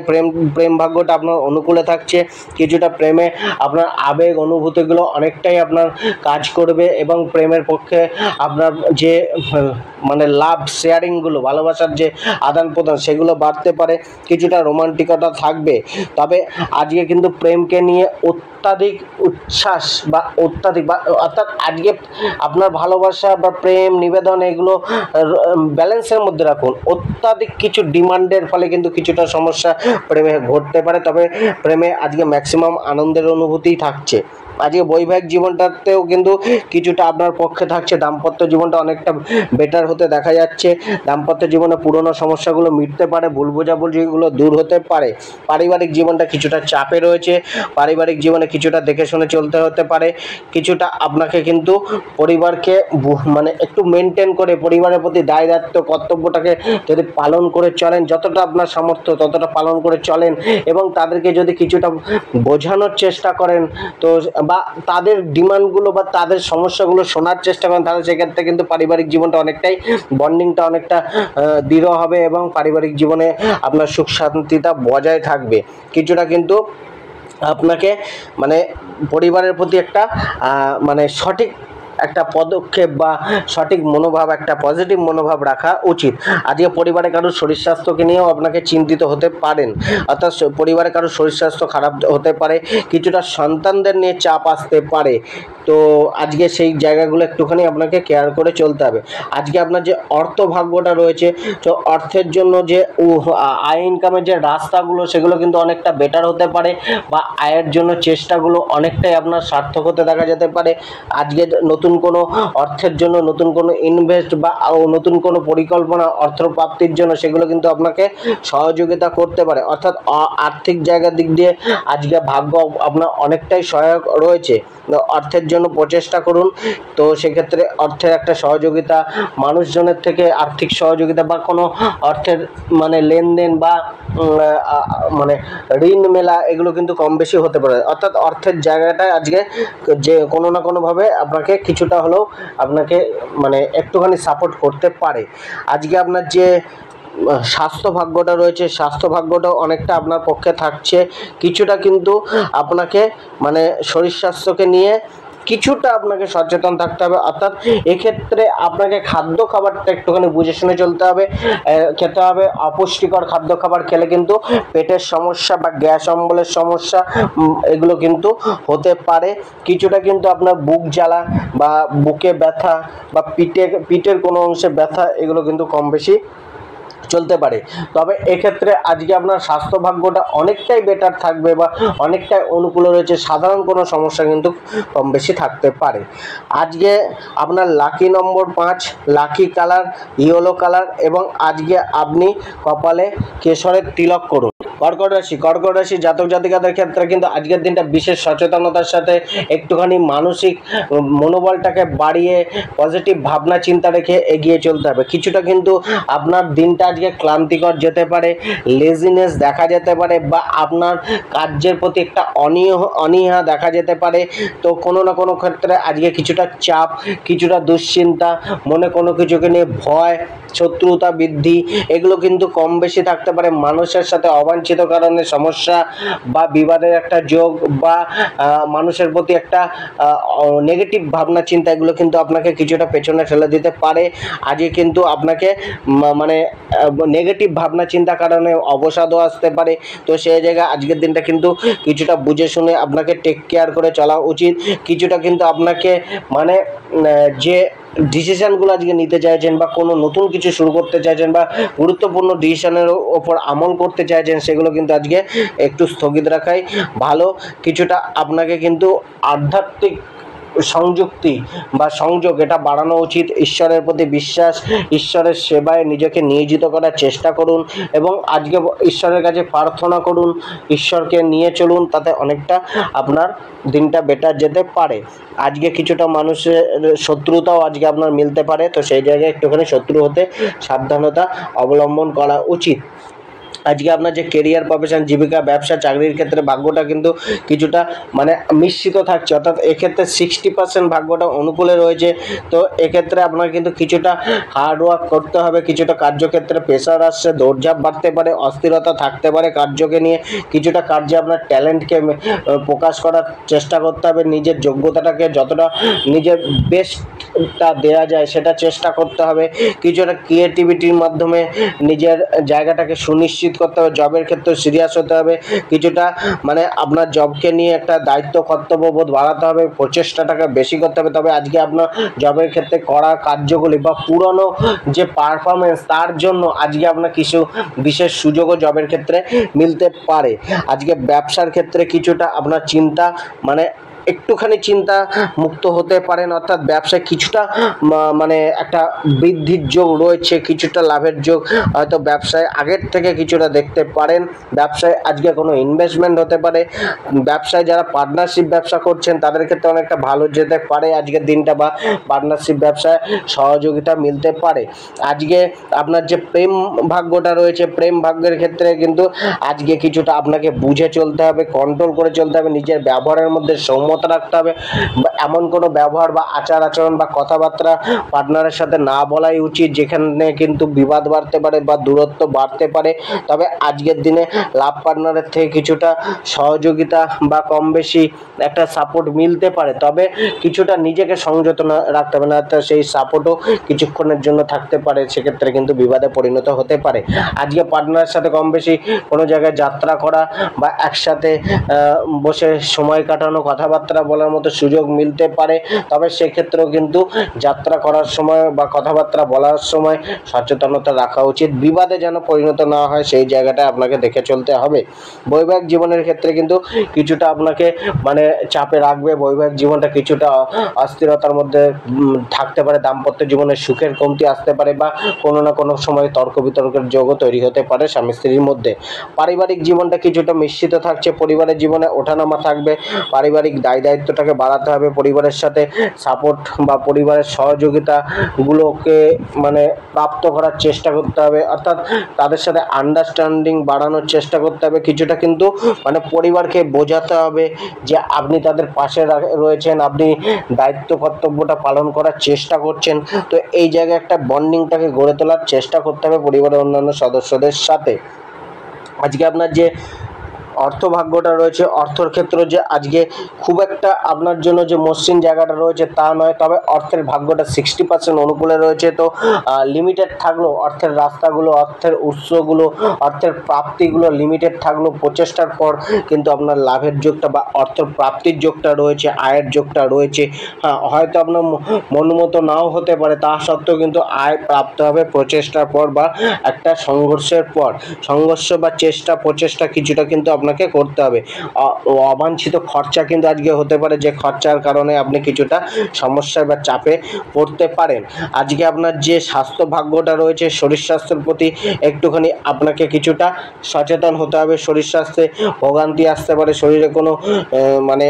প্রেম ভাগ্যটা আপনার অনুকূলে থাকছে। কিছুটা প্রেমে আপনার আবেগ অনুভূতিগুলো অনেকটাই আপনার কাজ করবে, এবং প্রেমের পক্ষে আপনার যে লাভ শেয়ারিংগুলো, ভালোবাসার যে আদান প্রদান, সেগুলো বাড়তে পারে। কিছুটা রোমান্টিকতা থাকবে। তবে আজকে কিন্তু প্রেমকে নিয়ে অত্যাধিক উচ্ছ্বাস বা অর্থাৎ আজকে আপনার ভালোবাসা বা প্রেম নিবেদন এগুলো ব্যালেন্সের মধ্যে রাখুন। অত্যাধিক কিছু ডিমান্ডের ফলে কিন্তু কিছুটা সমস্যা প্রেমে ঘটতে পারে। তবে প্রেমে আজকে ম্যাক্সিমাম আনন্দের অনুভূতিই থাকছে। আজকে বৈবাহিক জীবনটাতেও কিন্তু কিছুটা আপনার পক্ষে থাকছে। দাম্পত্য জীবনটা অনেকটা বেটার হতে দেখা যাচ্ছে। দাম্পত্য জীবনে পুরনো সমস্যাগুলো মিটতে পারে, ভুল বোঝাবুঝিগুলো দূর হতে পারে। পারিবারিক জীবনটা কিছুটা চাপে রয়েছে। পারিবারিক জীবনে কিছুটা দেখে শুনে চলতে হতে পারে। কিছুটা আপনাকে কিন্তু পরিবারকে একটু মেনটেন করে, পরিবারের প্রতি দায় দায়িত্ব কর্তব্যটাকে যদি পালন করে চলেন, যতটা আপনার সামর্থ্য ততটা পালন করে চলেন, এবং তাদেরকে যদি কিছুটা বোঝানোর চেষ্টা করেন, তো বা তাদের ডিমান্ডগুলো বা তাদের সমস্যাগুলো শোনার চেষ্টা করেন, তাহলে সেক্ষেত্রে কিন্তু পারিবারিক জীবনটা অনেকটাই, বন্ডিংটা অনেকটা দৃঢ় হবে, এবং পারিবারিক জীবনে আপনার সুখ শান্তিটা বজায় থাকবে। কিছুটা কিন্তু আপনাকে পরিবারের প্রতি একটা সঠিক একটা পদক্ষেপ বা সঠিক মনোভাব, একটা পজিটিভ মনোভাব রাখা উচিত। আজকে পরিবারে কারোর শরীর স্বাস্থ্যকে নিয়েও আপনাকে চিন্তিত হতে পারেন। অর্থাৎ পরিবারে কারোর শরীর স্বাস্থ্য খারাপ হতে পারে, কিছুটা সন্তানদের নিয়ে চাপ আসতে পারে। তো আজকে সেই জায়গাগুলো একটুখানি আপনাকে কেয়ার করে চলতে হবে। আজকে আপনার যে অর্থ ভাগ্যটা রয়েছে, তো অর্থের জন্য যে আয় ইনকামের যে রাস্তাগুলো, সেগুলো কিন্তু অনেকটা বেটার হতে পারে, বা আয়ের জন্য চেষ্টাগুলো অনেকটাই আপনার সার্থক হতে দেখা যেতে পারে। আজকে নতুন কোনো অর্থের জন্য, নতুন কোনো ইনভেস্ট বা নতুন কোনো পরিকল্পনা অর্থ প্রাপ্তির জন্য, সেগুলো কিন্তু আপনাকে সহযোগিতা করতে পারে। অর্থাৎ আর্থিক জায়গার দিক দিয়ে আজকে ভাগ্য আপনার অনেকটাই সহায়ক রয়েছে। অর্থের জন্য প্রচেষ্টা করুন। তো সেক্ষেত্রে অর্থের একটা সহযোগিতা, মানুষজনের থেকে আর্থিক সহযোগিতা বা কোনো অর্থের লেনদেন বা ঋণ মেলা, এগুলো কিন্তু কম বেশি হতে পারে। অর্থাৎ অর্থের জায়গাটায় আজকে যে কোনো না কোনোভাবে আপনাকে কিছুটা হলেও আপনাকে একটুখানি সাপোর্ট করতে পারে। আজকে আপনার যে স্বাস্থ্য ভাগ্যটা রয়েছে, স্বাস্থ্য ভাগ্যটাও অনেকটা আপনার পক্ষে থাকছে। কিছুটা কিন্তু আপনাকে শরীর স্বাস্থ্যকে নিয়ে কিছুটা আপনাকে সচেতন থাকতে হবে। অর্থাৎ এক্ষেত্রে আপনাকে খাদ্য খাবারটা একটুখানি বুঝে শুনে চলতে হবে। খেতে হবে অপুষ্টিকর খাদ্য খাবার খেলে কিন্তু পেটের সমস্যা বা গ্যাস অম্বলের সমস্যা এগুলো কিন্তু হতে পারে। কিছুটা কিন্তু আপনার বুক জ্বালা বা বুকে ব্যথা বা পিঠের কোনো অংশে ব্যথা, এগুলো কিন্তু কম বেশি চলতে পারে। তবে এক্ষেত্রে আজকে আপনার স্বাস্থ্য ভাগ্যটা অনেকটাই বেটার থাকবে বা অনেকটাই অনুকূলে রয়েছে। সাধারণ কোনো সমস্যা কিন্তু কম বেশি থাকতে পারে। আজকে আপনার লাকি নম্বর 5, লাকি কালার ইয়েলো কালার, এবং আজকে আপনি কপালে কেশরের তিলক করুন। কর্কট রাশি জাতক জাতিকাদের ক্ষেত্রে কিন্তু আজকের দিনটা বিশেষ সচেতনতার সাথে একটুখানি মানসিক মনোবলটাকে বাড়িয়ে পজিটিভ ভাবনা চিন্তা রেখে এগিয়ে চলতে হবে। কিছুটা কিন্তু আপনার দিনটা আজকে ক্লান্তিকর যেতে পারে, লেজিনেস দেখা যেতে পারে, বা আপনার কার্যের প্রতি একটা অনীহা দেখা যেতে পারে। তো কোনো না কোনো ক্ষেত্রে আজকে কিছুটা চাপ, কিছুটা দুশ্চিন্তা, মনে কোনো কিছুকে নিয়ে ভয়, শত্রুতা বৃদ্ধি, এগুলো কিন্তু কম বেশি থাকতে পারে। মানুষের সাথে অবাঞ্ছিত কারণে সমস্যা বা বিবাদের একটা যোগ, বা মানুষের প্রতি একটা নেগেটিভ ভাবনা চিন্তা, এগুলো কিন্তু আপনাকে কিছুটা পেছনে ফেলে দিতে পারে। আজকে কিন্তু আপনাকে মানে নেগেটিভ ভাবনা চিন্তা কারণে অবসাদও আসতে পারে। তো সেই জায়গায় আজকের দিনটা কিন্তু কিছুটা বুঝে শুনে আপনাকে টেক কেয়ার করে চলা উচিত। কিছুটা কিন্তু আপনাকে মানে যে ডিসিশানগুলো আজকে নিতে চাইছেন, বা কোনো নতুন কিছু শুরু করতে চাইছেন, বা গুরুত্বপূর্ণ ডিসিশনের ওপর আমল করতে চাইছেন, সেগুলো কিন্তু আজকে একটু স্থগিত রাখাই ভালো। কিছুটা আপনাকে কিন্তু আধ্যাত্মিক সংযুক্তি বা সংযোগ এটা বাড়ানো উচিত। ঈশ্বরের প্রতি বিশ্বাস, ঈশ্বরের সেবায় নিজেকে নিয়োজিত করার চেষ্টা করুন, এবং আজকে ঈশ্বরের কাছে প্রার্থনা করুন, ঈশ্বরকে নিয়ে চলুন, তাতে অনেকটা আপনার দিনটা বেটার যেতে পারে। আজকে কিছুটা মানুষের শত্রুতাও আজকে আপনার মিলতে পারে, তো সেই জায়গায় একটুখানি শত্রু হতে সাবধানতা অবলম্বন করা উচিত। আজকে আপনার যে কেরিয়ার, প্রফেশন, জীবিকা, ব্যবসা, চাকরির ক্ষেত্রে ভাগ্যটা কিন্তু কিছুটা মানে মিশ্রিত থাকছে, অর্থাৎ এক্ষেত্রে 60% ভাগ্যটা অনুকূলে রয়েছে। তো এক্ষেত্রে আপনার কিন্তু কিছুটা হার্ডওয়ার্ক করতে হবে, কিছুটা কার্যক্ষেত্রে প্রেশার আসছে, দৌড়ঝাঁপ বাড়তে পারে, অস্থিরতা থাকতে পারে কার্যকে নিয়ে। কিছুটা কার্যে আপনার ট্যালেন্টকে প্রকাশ করার চেষ্টা করতে হবে, নিজের যোগ্যতাটাকে যতটা নিজের বেস্টটা দেওয়া যায় সেটা চেষ্টা করতে হবে। কিছুটা ক্রিয়েটিভিটির মাধ্যমে নিজের জায়গাটাকে সুনিশ্চিত করতে হবে। জবের ক্ষেত্রে সিরিয়াস হতে হবে, কিছুটা মানে আপনার জবকে নিয়ে একটা দায়িত্ব কর্তব্যবোধ বাড়াতে হবে, প্রচেষ্টাটাকে বেশি করতে হবে। তবে আজকে আপনার জবের ক্ষেত্রে করা কার্যগুলি বা পুরনো যে পারফরমেন্স, তার জন্য আজকে আপনার কিছু বিশেষ সুযোগও জবের ক্ষেত্রে মিলতে পারে। আজকে ব্যবসার ক্ষেত্রে কিছুটা আপনার চিন্তা মানে একটুখানি চিন্তা মুক্ত হতে পারেন, অর্থাৎ ব্যবসায় কিছুটা মানে একটা বৃদ্ধির যোগ রয়েছে, কিছুটা লাভের যোগ হয়তো ব্যবসায় আগের থেকে কিছুটা দেখতে পারেন। ব্যবসায় আজকে কোনো ইনভেস্টমেন্ট হতে পারে। ব্যবসায় যারা পার্টনারশিপ ব্যবসা করছেন তাদের ক্ষেত্রে অনেকটা ভালো যেতে পারে আজকের দিনটা, বা পার্টনারশিপ ব্যবসায় সহযোগিতা মিলতে পারে। আজকে আপনার যে প্রেম ভাগ্যটা রয়েছে, প্রেম ভাগ্যের ক্ষেত্রে কিন্তু আজকে কিছুটা আপনাকে বুঝে চলতে হবে, কন্ট্রোল করে চলতে হবে, নিজের ব্যবহারের মধ্যে সৌম্যতা রাখতে হবে। এমন কোনো ব্যবহার বা আচার আচরণ বা কথাবার্তা পার্টনারের সাথে না বলাই উচিত যেখানে কিন্তু বিবাদ বাড়তে পারে বা দূরত্ব বাড়তে পারে। তবে আজকের দিনে লাভ পার্টনারের থেকে কিছুটা সহযোগিতা বা কম বেশি একটা সাপোর্ট মিলতে পারে, তবে কিছুটা নিজেকে সংযত রাখতে হবে, না তো সেই সাপোর্টও কিছুক্ষণের জন্য থাকতে পারে, সেক্ষেত্রে কিন্তু বিবাদে পরিণত হতে পারে। আজকে পার্টনারের সাথে কম বেশি কোনো জায়গায় যাত্রা করা বা একসাথে বসে সময় কাটানো, কথাবার্তা বলার মতো সুযোগ মিলতে পারে। তবে সেক্ষেত্রেও কিন্তু যাত্রা করার সময় বা কথাবার্তা বলার সময় সচেতনতা রাখা উচিত, বিবাদে যেন পরিণত না হয় সেই জায়গাটা আপনাকে দেখে চলতে হবে। বৈবাহিক জীবনের ক্ষেত্রে কিন্তু কিছুটা আপনাকে মানে চাপে রাখবে, বৈবাহিক জীবনটা কিছুটা অস্থিরতার মধ্যে থাকতে পারে, দাম্পত্য জীবনে সুখের কমতি আসতে পারে, বা কোনো না কোনো সময় তর্ক বিতর্কের যোগও তৈরি হতে পারে স্বামী স্ত্রীর মধ্যে। পারিবারিক জীবনটা কিছুটা মিশ্রিত থাকছে, পরিবারের জীবনে ওঠানামা থাকবে, পারিবারিক দায়িত্বটাকে বাড়াতে হবে, পরিবারের সাথে সাপোর্ট বা পরিবারের সহযোগিতাগুলোকে মানে প্রাপ্ত করার চেষ্টা করতে হবে, অর্থাৎ তাদের সাথে আন্ডারস্ট্যান্ডিং বাড়ানোর চেষ্টা করতে হবে। কিছুটা কিন্তু মানে পরিবারকে বোঝাতে হবে যে আপনি তাদের পাশে রয়েছেন, আপনি দায়িত্ব কর্তব্যটা পালন করার চেষ্টা করছেন। তো এই জায়গায় একটা বন্ডিংটাকে গড়ে তোলার চেষ্টা করতে হবে পরিবারের অন্যান্য সদস্যদের সাথে। আজকে আপনার যে অর্থভাগ্যটা রয়েছে, অর্থর ক্ষেত্রে যে আজকে খুব একটা আপনার জন্য যে মসৃণ জায়গাটা রয়েছে তা নয়, তবে অর্থের ভাগ্যটা 60% অনুকূলে রয়েছে। তো লিমিটেড থাকলেও অর্থের রাস্তাগুলো, অর্থের উৎসগুলো, অর্থের প্রাপ্তিগুলো লিমিটেড থাকলেও প্রচেষ্টার পর কিন্তু আপনার লাভের যোগটা বা অর্থ প্রাপ্তির যোগটা রয়েছে, আয়ের যোগটা রয়েছে। হ্যাঁ, হয়তো আপনার মনমতো নাও হতে পারে, তা সত্ত্বেও কিন্তু আয় প্রাপ্ত হবে প্রচেষ্টার পর বা একটা সংঘর্ষের পর। সংঘর্ষ বা চেষ্টা প্রচেষ্টা কিছুটা কিন্তু আপনাকে করতে হবে। অবাঞ্ছিত খরচা কিন্তু আজকে হতে পারে, যে খরচার কারণে আপনি কিছুটা সমস্যায় বা চাপে পড়তে পারেন। আজকে আপনার যে স্বাস্থ্য ভাগ্যটা রয়েছে, শরীর স্বাস্থ্যের প্রতি একটুখানি আপনাকে কিছুটা সচেতন হতে হবে। শরীর স্বাস্থ্যে ভোগান্তি আসতে পারে, শরীরে কোনো মানে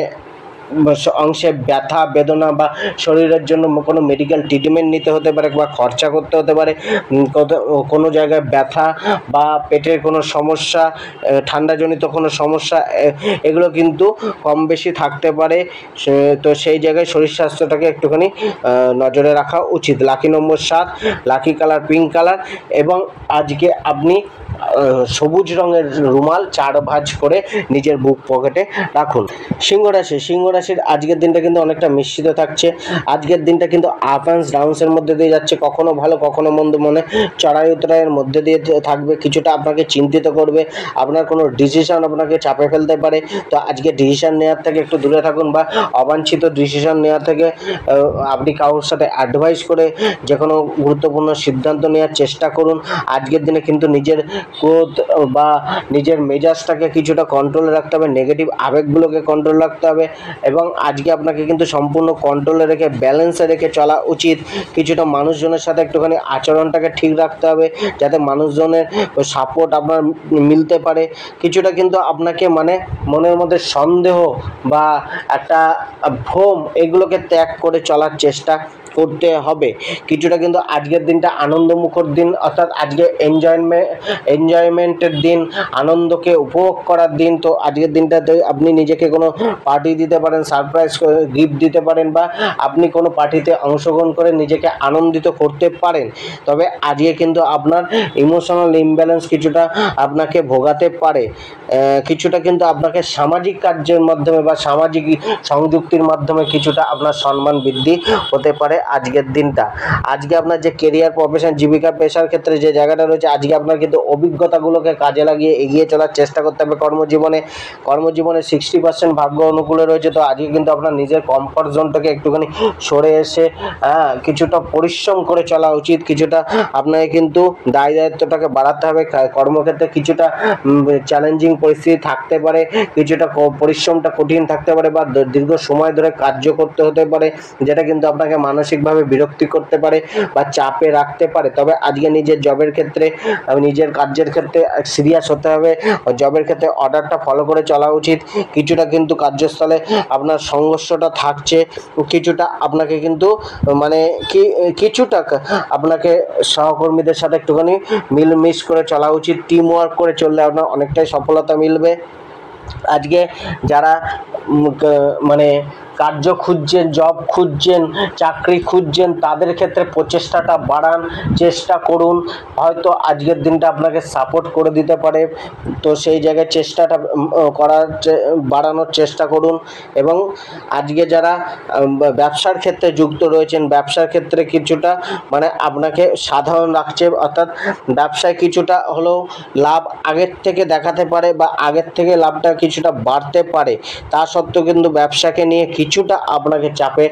অংশে ব্যথা বেদনা বা শরীরের জন্য কোনো মেডিকেল ট্রিটমেন্ট নিতে হতে পারে বা খরচা করতে হতে পারে। কোনো জায়গায় ব্যথা বা পেটের কোনো সমস্যা, ঠান্ডাজনিত কোনো সমস্যা, এগুলো কিন্তু কম বেশি থাকতে পারে। তো সেই জায়গায় শরীর স্বাস্থ্যটাকে একটুখানি নজরে রাখা উচিত। লাকি নম্বর 7, লাকি কালার পিঙ্ক কালার, এবং আজকে আপনি সবুজ রঙের রুমাল 4 ভাঁজ করে নিজের বুক পকেটে রাখুন। সিংহ রাশির আজকের দিনটা কিন্তু অনেকটা মিশ্রিত থাকছে। আজকের দিনটা কিন্তু আপ অ্যান্ড ডাউন্সের মধ্যে দিয়ে যাচ্ছে, কখনো ভালো কখনো মন্দ, মনে চড়াই উতরাইয়ের মধ্যে দিয়ে থাকবে। কিছুটা আপনাকে চিন্তিত করবে, আপনার কোনো ডিসিশন আপনাকে চাপে ফেলতে পারে। তো আজকে ডিসিশন নেওয়ার থেকে একটু দূরে থাকুন, বা অবাঞ্ছিত ডিসিশন নেওয়ার থেকে আপনি কারোর সাথে অ্যাডভাইস করে যে কোনো গুরুত্বপূর্ণ সিদ্ধান্ত নেওয়ার চেষ্টা করুন। আজকের দিনে কিন্তু নিজের ক্রোধ বা নিজের মেজাজটাকে কিছুটা কন্ট্রোলে রাখতে হবে, নেগেটিভ আবেগগুলোকে কন্ট্রোল রাখতে হবে, এবং আজকে আপনাকে কিন্তু সম্পূর্ণ কন্ট্রোলে রেখে ব্যালেন্সে রেখে চলা উচিত। কিছুটা মানুষজনের সাথে একটুখানি আচরণটাকে ঠিক রাখতে হবে, যাতে মানুষজনের সাপোর্ট আপনার মিলতে পারে। কিছুটা কিন্তু আপনাকে মানে মনের মধ্যে সন্দেহ বা একটা ভ্রম, এগুলোকে ত্যাগ করে চলার চেষ্টা করতে হবে। কিছুটা কিন্তু আজকের দিনটা আনন্দমুখর দিন, অর্থাৎ আজকে এনজয়মেন্টের দিন, আনন্দকে উপভোগ করার দিন। তো আজকের দিনটাতে আপনি নিজেকে কোনো পার্টি দিতে পারেন, সারপ্রাইজ গিফট দিতে পারেন, বা আপনি কোনো পার্টিতে অংশগ্রহণ করে নিজেকে আনন্দিত করতে পারেন। তবে আজকে কিন্তু আপনার ইমোশনাল ইমব্যালেন্স কিছুটা আপনাকে ভোগাতে পারে। কিছুটা কিন্তু আপনাকে সামাজিক কার্যের মাধ্যমে বা সামাজিক সংযুক্তির মাধ্যমে কিছুটা আপনার সম্মান বৃদ্ধি হতে পারে আজকের দিনটা। আজকে আপনার যে কেরিয়ার, প্রফেশন, জীবিকা, পেশার ক্ষেত্রে যে জায়গাটা রয়েছে, আজকে আপনার কিন্তু অভিজ্ঞতাগুলোকে কাজে লাগিয়ে এগিয়ে চলার চেষ্টা করতে হবে। কর্মজীবনে 60% ভাগ্য অনুকূলে রয়েছে। তো আজকে কিন্তু আপনার নিজের কমফর্ট জোনটাকে একটুখানি সরে এসে কিছুটা পরিশ্রম করে চলা উচিত। কিছুটা আপনাকে কিন্তু দায়িত্বটাকে বাড়াতে হবে। কর্মক্ষেত্রে কিছুটা চ্যালেঞ্জিং পরিস্থিতি থাকতে পারে, কিছুটা পরিশ্রমটা কঠিন থাকতে পারে, বা দীর্ঘ সময় ধরে কার্য করতে হতে পারে, যেটা কিন্তু আপনাকে মানসিকভাবে বিরক্তি করতে পারে বা চাপে রাখতে পারে। তবে আজকে নিজের জবের ক্ষেত্রে, নিজের কার্যের ক্ষেত্রে সিরিয়াস হতে হবে। জবের ক্ষেত্রে অর্ডারটা ফলো করে চলা উচিত। কিছুটা কিন্তু কার্যস্থলে আপনার সংঘর্ষটা থাকছে, কিছুটা আপনাকে কিন্তু মানে কিছুটা আপনাকে সহকর্মীদের সাথে একটুখানি মিলমিশ করে চলা উচিত। টিম ওয়ার্ক করে চললে আপনার অনেকটাই সফলতা মিলবে। আজকে যারা মানে কার্য খুঁজছেন, জব খুঁজছেন, চাকরি খুঁজছেন, তাদের ক্ষেত্রে প্রচেষ্টাটা বাড়ান, চেষ্টা করুন। হয়তো আজকের দিনটা আপনাকে সাপোর্ট করে দিতে পারে। তো সেই জায়গায় চেষ্টাটা বাড়ানোর চেষ্টা করুন। এবং আজকে যারা ব্যবসার ক্ষেত্রে যুক্ত রয়েছেন, ব্যবসার ক্ষেত্রে কিছুটা মানে আপনাকে সাধারণ রাখছে, অর্থাৎ ব্যবসায় কিছুটা হলেও লাভ আগের থেকে দেখাতে পারে, বা আগের থেকে লাভটা কিছুটা বাড়তে পারে। তা সত্ত্বেও কিন্তু ব্যবসাকে নিয়ে কিছুটা আপনাকে চাপে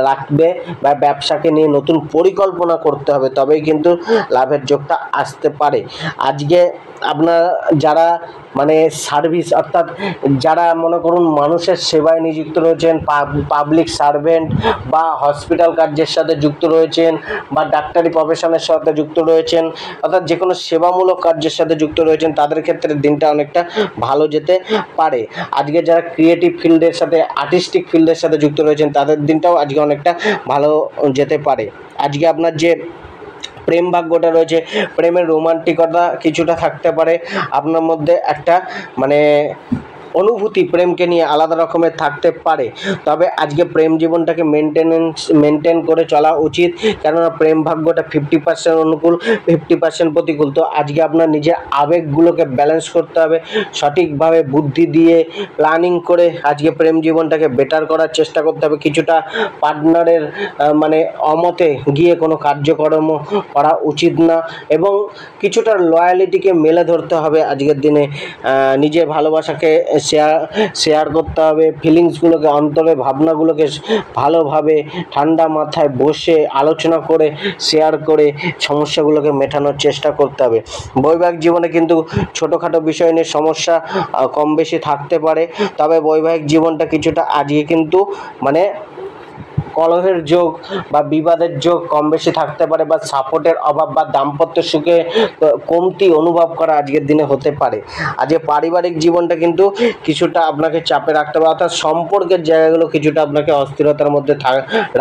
রাখবে, বা ব্যবসাকে নিয়ে নতুন পরিকল্পনা করতে হবে, তবেই কিন্তু লাভের যোগটা আসতে পারে। আজকে আপনার যারা মানে সার্ভিস, অর্থাৎ যারা মনে করুন মানুষের সেবায় নিযুক্ত রয়েছেন, পাবলিক সার্ভেন্ট বা হসপিটাল কার্যের সাথে যুক্ত রয়েছেন, বা ডাক্তারি প্রফেশনের সাথে যুক্ত রয়েছেন, অর্থাৎ যে কোনো সেবামূলক কার্যের সাথে যুক্ত রয়েছেন, তাদের ক্ষেত্রে দিনটা অনেকটা ভালো যেতে পারে। আজকে যারা ক্রিয়েটিভ ফিল্ডের সাথে, আর্টিস্টিক ফিল্ডের সাথে যুক্ত রয়েছেন, তাদের দিনটাও আজকে অনেকটা ভালো যেতে পারে। আজকে আপনার যে প্রেম ভাগ্যটা রয়েছে, প্রেমের রোমান্টিকতা কিছুটা থাকতে পারে, আপনার মধ্যে একটা মানে অনুভূতি প্রেমকে নিয়ে আলাদা রকমের থাকতে পারে। তবে আজকে প্রেম জীবনটাকে মেনটেন করে চলা উচিত, কেননা প্রেম ভাগ্যটা 50% অনুকূল, 50% প্রতিকূল। তো আজকে আপনার নিজের আবেগগুলোকে ব্যালেন্স করতে হবে, সঠিকভাবে বুদ্ধি দিয়ে প্ল্যানিং করে আজকে প্রেম জীবনটাকে বেটার করার চেষ্টা করতে হবে। কিছুটা পার্টনারের মানে অমতে গিয়ে কোনো কার্যক্রম করা উচিত না, এবং কিছুটা লয়ালিটিকে মেলে ধরতে হবে। আজকের দিনে নিজের ভালোবাসাকে শেয়ার করতে হবে, ফিলিংসগুলোকে, অন্তরের ভাবনাগুলোকে ভালোভাবে ঠান্ডা মাথায় বসে আলোচনা করে শেয়ার করে সমস্যাগুলোকে মেটানোর চেষ্টা করতে হবে। বৈবাহিক জীবনে কিন্তু ছোটোখাটো বিষয় নিয়ে সমস্যা কম বেশি থাকতে পারে, তবে বৈবাহিক জীবনটা কিছুটা আজকে কিন্তু মানে কলহের যোগ বা বিবাদের যোগ কম বেশি থাকতে পারে, বা সাপোর্টের অভাব বা দাম্পত্য সুখে কমতি অনুভব করা আজকের দিনে হতে পারে। আজকে পারিবারিক জীবনটা কিন্তু কিছুটা আপনাকে চাপে রাখতে পারে, অর্থাৎ সম্পর্কের জায়গাগুলো কিছুটা আপনাকে অস্থিরতার মধ্যে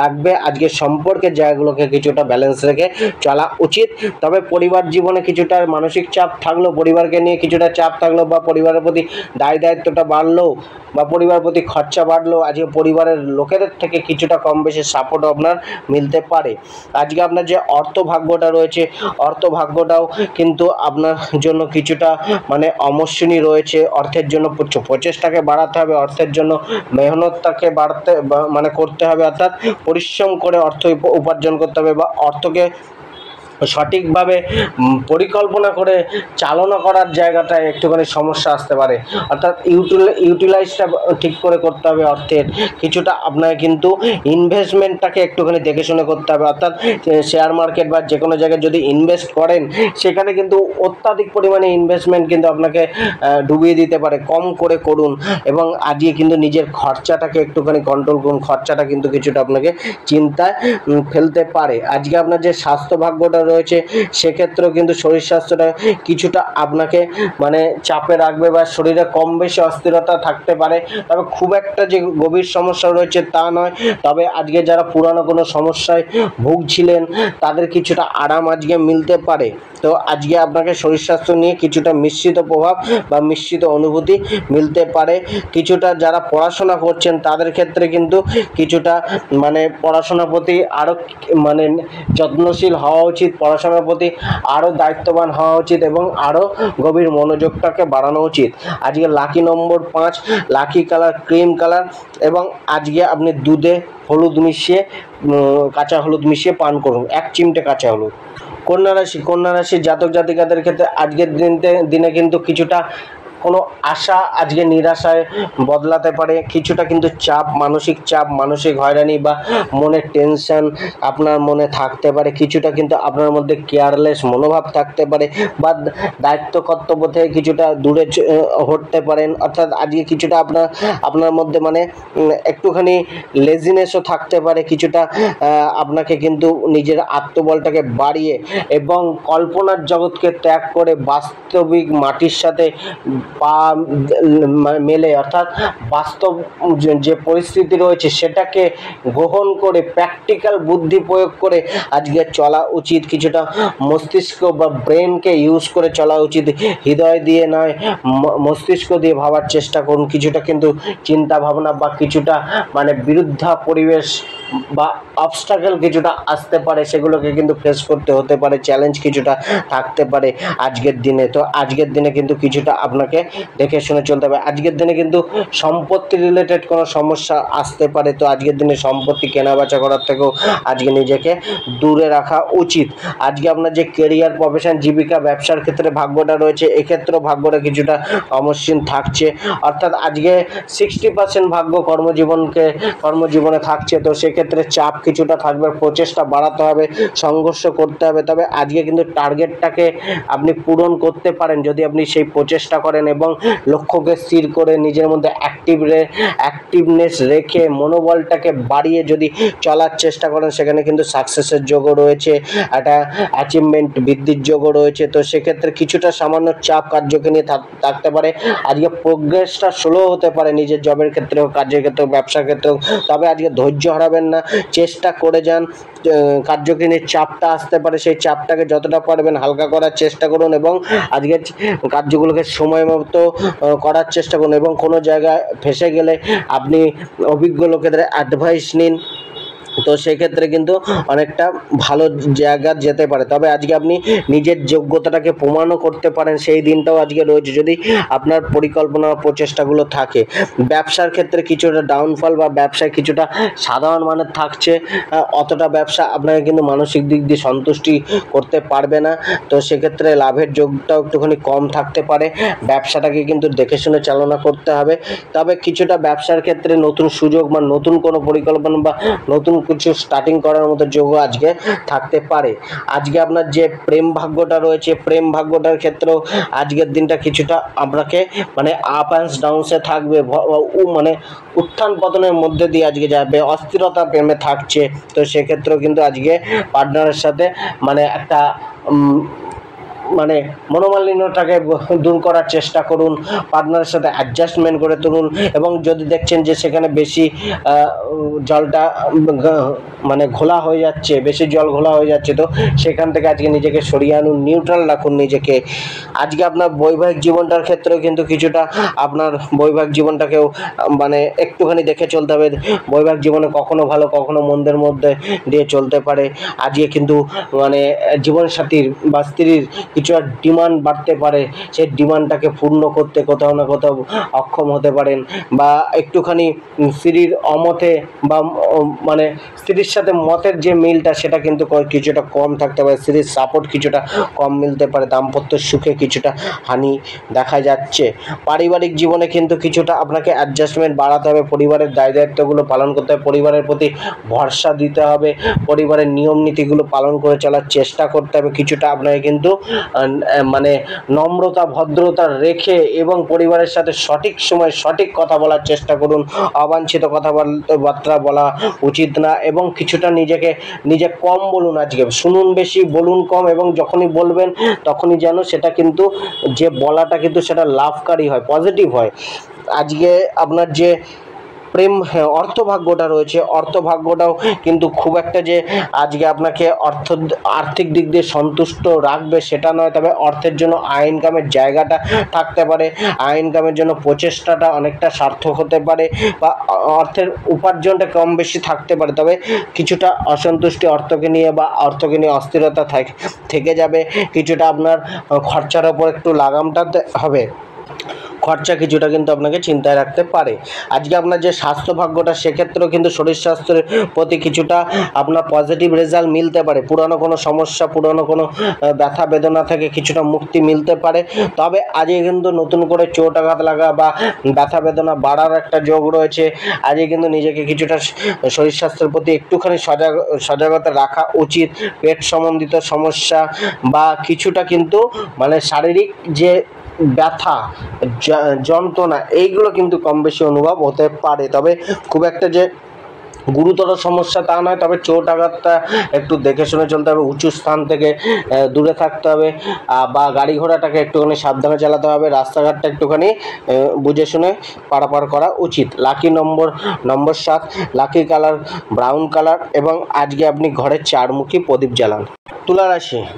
রাখবে। আজকে সম্পর্কের জায়গাগুলোকে কিছুটা ব্যালেন্স রেখে চলা উচিত। তবে পরিবার জীবনে কিছুটা মানসিক চাপ থাকলেও, পরিবারকে নিয়ে কিছুটা চাপ থাকলেও, বা পরিবারের প্রতি দায়িত্বটা বাড়লেও, বা পরিবারের প্রতি খরচা বাড়লেও আজকে পরিবারের লোকেদের থেকে কিছুটা কম বেশি সাপোর্ট আপনার মিলতে পারে। আজকে আপনার যে অর্থ ভাগ্যটা রয়েছে, অর্থ ভাগ্যটাও কিন্তু আপনার জন্য কিছুটা মানে অমসৃণী রয়েছে। অর্থের জন্য প্রচেষ্টাকে বাড়াতে হবে, অর্থের জন্য মেহনতটাকে মানে করতে হবে, অর্থাৎ পরিশ্রম করে অর্থ উপার্জন করতে হবে, বা অর্থকে সঠিকভাবে পরিকল্পনা করে চালনা করার জায়গাটায় একটুখানি সমস্যা আসতে পারে। অর্থাৎ ইউটিলাইজটা ঠিক করে করতে হবে অর্থের। কিছুটা আপনাকে কিন্তু ইনভেস্টমেন্টটাকে একটুখানি দেখে শুনে করতে হবে, অর্থাৎ শেয়ার মার্কেট বা যে কোনো জায়গায় যদি ইনভেস্ট করেন সেখানে কিন্তু অত্যাধিক পরিমাণে ইনভেস্টমেন্ট কিন্তু আপনাকে ডুবিয়ে দিতে পারে। কম করে করুন, এবং আজকে কিন্তু নিজের খরচাটাকে একটুখানি কন্ট্রোল করুন। খরচাটা কিন্তু কিছুটা আপনাকে চিন্তায় ফেলতে পারে। আজকে আপনার যে স্বাস্থ্য ভাগ্যটা রয়েছে সেক্ষেত্রেও কিন্তু শরীর স্বাস্থ্যটা কিছুটা আপনাকে মানে চাপে রাখবে, বা শরীরে কম বেশি অস্থিরতা থাকতে পারে। তবে খুব একটা যে গভীর সমস্যা রয়েছে তা নয়। তবে আজকে যারা পুরানো কোনো সমস্যায় ভুগছিলেন তাদের কিছুটা আরাম আজকে মিলতে পারে। তো আজকে আপনাকে শরীর স্বাস্থ্য নিয়ে কিছুটা মিশ্রিত প্রভাব বা মিশ্রিত অনুভূতি মিলতে পারে। কিছুটা যারা পড়াশোনা করছেন তাদের ক্ষেত্রে কিন্তু কিছুটা মানে পড়াশোনার প্রতি আরও মানে যত্নশীল হওয়া উচিত, পড়াশোনার প্রতি আরও দায়িত্ববান হওয়া উচিত, এবং আরও গভীর মনোযোগটাকে বাড়ানো উচিত। আজকে লাকি নম্বর 5, লাকি কালার ক্রিম কালার, এবং আজকে আপনি দুধে হলুদ মিশিয়ে কাঁচা হলুদ মিশিয়ে পান করুন, 1 চিমটে কাঁচা হলুদ। কন্যা রাশির জাতক জাতিকাদের ক্ষেত্রে আজকের দিনে কিন্তু কিছুটা কোনো আশা আজকে নিরাশায় বদলাতে পারে। কিছুটা কিন্তু চাপ, মানসিক চাপ, মানসিক হয়রানি বা মনের টেনশন আপনার মনে থাকতে পারে। কিছুটা কিন্তু আপনার মধ্যে কেয়ারলেস মনোভাব থাকতে পারে, বা দায়িত্ব কর্তব্য থেকে কিছুটা দূরে হটতে পারেন। অর্থাৎ আজকে কিছুটা আপনার মধ্যে মানে একটুখানি লেজিনেসও থাকতে পারে। কিছুটা আপনাকে কিন্তু নিজের আত্মবলটাকে বাড়িয়ে এবং কল্পনার জগৎকে ত্যাগ করে বাস্তবিক মাটির সাথে পা মেলে, অর্থাৎ বাস্তব যে পরিস্থিতি রয়েছে সেটাকে গ্রহণ করে প্র্যাকটিক্যাল বুদ্ধি প্রয়োগ করে আজকে চলা উচিত। কিছুটা মস্তিষ্ক বা ব্রেনকে ইউজ করে চলা উচিত, হৃদয় দিয়ে নয় মস্তিষ্ক দিয়ে ভাবার চেষ্টা করুন। কিছুটা কিন্তু চিন্তা ভাবনা বা কিছুটা মানে বিরুদ্ধা পরিবেশ বা অবস্টাকেল কিছুটা আসতে পারে, সেগুলোকে কিন্তু ফেস করতে হতে পারে, চ্যালেঞ্জ কিছুটা থাকতে পারে আজকের দিনে। তো আজকের দিনে কিন্তু কিছুটা আপনাকে দেখে শুনে চলতে হবে। আজকের দিনে কিন্তু সম্পত্তি রিলেটেড কোনো সমস্যা আসতে পারে, তো আজকের দিনে সম্পত্তি কেনাবেচা করার থেকেও আজকে নিজেকে দূরে রাখা উচিত। আজকে আপনার যে কেরিয়ার, প্রফেশন, জীবিকা, ব্যবসার ক্ষেত্রে ভাগ্যটা রয়েছে, এক্ষেত্রেও ভাগ্যটা কিছুটা অমসৃণ থাকছে। অর্থাৎ আজকে 60% ভাগ্য কর্মজীবনে থাকছে, তো সেক্ষেত্রে চাপ কিছুটা থাকবে, প্রচেষ্টা বাড়াতে হবে, সংঘর্ষ করতে হবে। তবে আজকে কিন্তু টার্গেটটাকে আপনি পূরণ করতে পারেন যদি আপনি সেই প্রচেষ্টা করেন এবং লক্ষ্যকে স্থির করে নিজের মধ্যে অ্যাক্টিভনেস রেখে মনোবলটাকে বাড়িয়ে যদি চলার চেষ্টা করেন, সেখানে কিন্তু সাকসেসের যোগও রয়েছে, একটা অ্যাচিভমেন্ট বৃদ্ধির যোগও রয়েছে। তো সেক্ষেত্রে কিছুটা সামান্য চাপ কার্যকে নিয়ে থাকতে পারে। আজকে প্রোগ্রেসটা স্লো হতে পারে নিজের জবের ক্ষেত্রেও, কাজের ক্ষেত্রেও, ব্যবসার ক্ষেত্রেও। তবে আজকে ধৈর্য হারাবেন না, চেষ্টা করে যান। কার্যকে নিয়ে চাপটা আসতে পারে, সেই চাপটাকে যতটা পারবেন হালকা করার চেষ্টা করুন, এবং আজকের কার্যগুলোকে সময় মতো করার চেষ্টা করুন। এবং কোনো জায়গায় ফেসে গেলে আপনি অভিজ্ঞ লোকেদের অ্যাডভাইস নিন, তো সেক্ষেত্রে কিন্তু অনেকটা ভালো জায়গা যেতে পারে। তবে আজকে আপনি নিজের যোগ্যতাটাকে প্রমাণও করতে পারেন, সেই দিনটাও আজকে রয়েছে যদি আপনার পরিকল্পনা ও প্রচেষ্টাগুলো থাকে। ব্যবসার ক্ষেত্রে কিছুটা ডাউনফল বা ব্যবসায় কিছুটা সাধারণ মানের থাকছে, অতটা ব্যবসা আপনাকে কিন্তু মানসিক দিক দিয়ে সন্তুষ্টি করতে পারবে না। তো সেক্ষেত্রে লাভের যোগটাও একটুখানি কম থাকতে পারে। ব্যবসাটাকে কিন্তু দেখে শুনে চালনা করতে হবে। তবে কিছুটা ব্যবসার ক্ষেত্রে নতুন সুযোগ বা নতুন কোনো পরিকল্পনা বা নতুন কিছু স্টার্টিং করার মতো যোগও আজকে থাকতে পারে। আজকে আপনার যে প্রেম ভাগ্যটা রয়েছে, প্রেম ভাগ্যটার ক্ষেত্রেও আজকের দিনটা কিছুটা আপনাকে মানে আপ অ্যান্ড ডাউনসে থাকবে, মানে উত্থান পতনের মধ্যে দিয়ে আজকে যাবে, অস্থিরতা প্রেমে থাকছে। তো সেক্ষেত্রেও কিন্তু আজকে পার্টনারের সাথে মানে একটা মানে মনোমালিন্যটাকে দূর করার চেষ্টা করুন, পার্টনারের সাথে অ্যাডজাস্টমেন্ট করে তুলুন। এবং যদি দেখছেন যে সেখানে বেশি জলটা মানে ঘোলা হয়ে যাচ্ছে, বেশি জল ঘোলা হয়ে যাচ্ছে, তো সেখান থেকে আজকে নিজেকে সরিয়ে আনুন, নিউট্রাল রাখুন নিজেকে। আজকে আপনার বৈবাহিক জীবনটার ক্ষেত্রেও কিন্তু কিছুটা আপনার বৈবাহিক জীবনটাকেও মানে একটুখানি দেখে চলতে হবে। বৈবাহিক জীবনে কখনো ভালো কখনো মন্দের মধ্যে দিয়ে চলতে পারে। আজকে কিন্তু মানে জীবনসাথীর বা স্ত্রীর কিছু ডিমান্ড বাড়তে পারে, সেই ডিমান্ডটাকে পূর্ণ করতে কোথাও না কোথাও অক্ষম হতে পারেন। বা একটুখানি স্ত্রীর অমতে বা মানে স্ত্রীর সাথে মতের যে মিলটা সেটা কিন্তু কিছুটা কম থাকতে পারে, স্ত্রীর সাপোর্ট কিছুটা কম মিলতে পারে, দাম্পত্য সুখে কিছুটা হানি দেখা যাচ্ছে। পারিবারিক জীবনে কিন্তু কিছুটা আপনাকে অ্যাডজাস্টমেন্ট বাড়াতে হবে, পরিবারের দায় দায়িত্বগুলো পালন করতে হবে, পরিবারের প্রতি ভরসা দিতে হবে, পরিবারের নিয়ম নীতিগুলো পালন করে চলার চেষ্টা করতে হবে। কিছুটা আপনাকে কিন্তু মানে নম্রতা ভদ্রতা রেখে এবং পরিবারের সাথে সঠিক সময় সঠিক কথা বলার চেষ্টা করুন। অবাঞ্ছিত কথাবার্তা বলা উচিত না এবং কিছুটা নিজে কম বলুন। আজকে শুনুন বেশি বলুন কম, এবং যখনই বলবেন তখনই যেন সেটা কিন্তু যে বলাটা কিন্তু সেটা লাভকারী হয়, পজিটিভ হয়। আজকে আপনার যে প্রেম অর্থভাগ্যটা রয়েছে, অর্থভাগ্যটাও কিন্তু খুব একটা যে আজকে আপনাকে আর্থিক দিক দিয়ে সন্তুষ্ট রাখবে সেটা নয়। তবে অর্থের জন্য আয় ইনকামের জায়গাটা থাকতে পারে, আয় ইনকামের জন্য প্রচেষ্টাটা অনেকটা সার্থক হতে পারে বা অর্থের উপার্জনটা কম বেশি থাকতে পারে। তবে কিছুটা অসন্তুষ্টি অর্থকে নিয়ে বা অর্থকে নিয়ে অস্থিরতা থেকে যাবে। কিছুটা আপনার খরচার ওপর একটু লাগামটা হবে, খরচা কিছুটা কিন্তু আপনাকে চিন্তায় রাখতে পারে। আজকে আপনার যে স্বাস্থ্য ভাগ্যটা সেক্ষেত্রেও কিন্তু শরীর স্বাস্থ্যের প্রতি কিছুটা আপনার পজিটিভ রেজাল্ট মিলতে পারে, পুরানো কোনো সমস্যা পুরানো কোনো ব্যথা বেদনা থেকে কিছুটা মুক্তি মিলতে পারে। তবে আজকে কিন্তু নতুন করে চোট আঘাত লাগা বা ব্যথা বেদনা বাড়ার একটা যোগ রয়েছে। আজকে কিন্তু নিজেকে কিছুটা শরীর স্বাস্থ্যের প্রতি একটুখানি সজাগতা রাখা উচিত। পেট সম্বন্ধিত সমস্যা বা কিছুটা কিন্তু মানে শারীরিক যে ব্যথা যন্ত্রণা এইগুলো কিন্তু কম বেশি অনুভব হতে পারে। তবে খুব একটা যে গুরুতর সমস্যা তা নয়, তবে চোট আঘাতটা একটু দেখে শুনে চলতে হবে, উঁচু স্থান থেকে দূরে থাকতে হবে বা গাড়ি ঘোড়াটাকে একটুখানি সাবধানে চালাতে হবে, রাস্তাঘাটটা একটুখানি বুঝে শুনে পারাপার করা উচিত। লাকি নম্বর 7, লাকি কালার ব্রাউন কালার, এবং আজকে আপনি ঘরে 4মুখী প্রদীপ জ্বালান।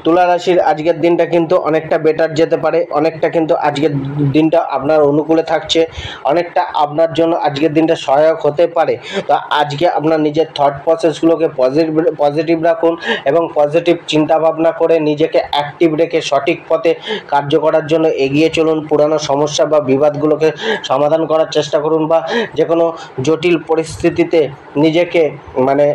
তুলা রাশির আজকের দিনটা কিন্তু অনেকটা বেটার যেতে পারে, অনেকটা কিন্তু আজকের দিনটা আপনার অনুকূলে থাকছে, অনেকটা আপনার জন্য আজকের দিনটা সহায়ক হতে পারে। তো আজকে আপনার নিজের থট প্রসেসগুলোকে পজিটিভ রাখুন এবং পজিটিভ চিন্তাভাবনা করে নিজেকে অ্যাক্টিভ রেখে সঠিক পথে কার্য করার জন্য এগিয়ে চলুন। পুরানো সমস্যা বা বিবাদগুলোকে সমাধান করার চেষ্টা করুন বা যে কোনো জটিল পরিস্থিতিতে নিজেকে মানে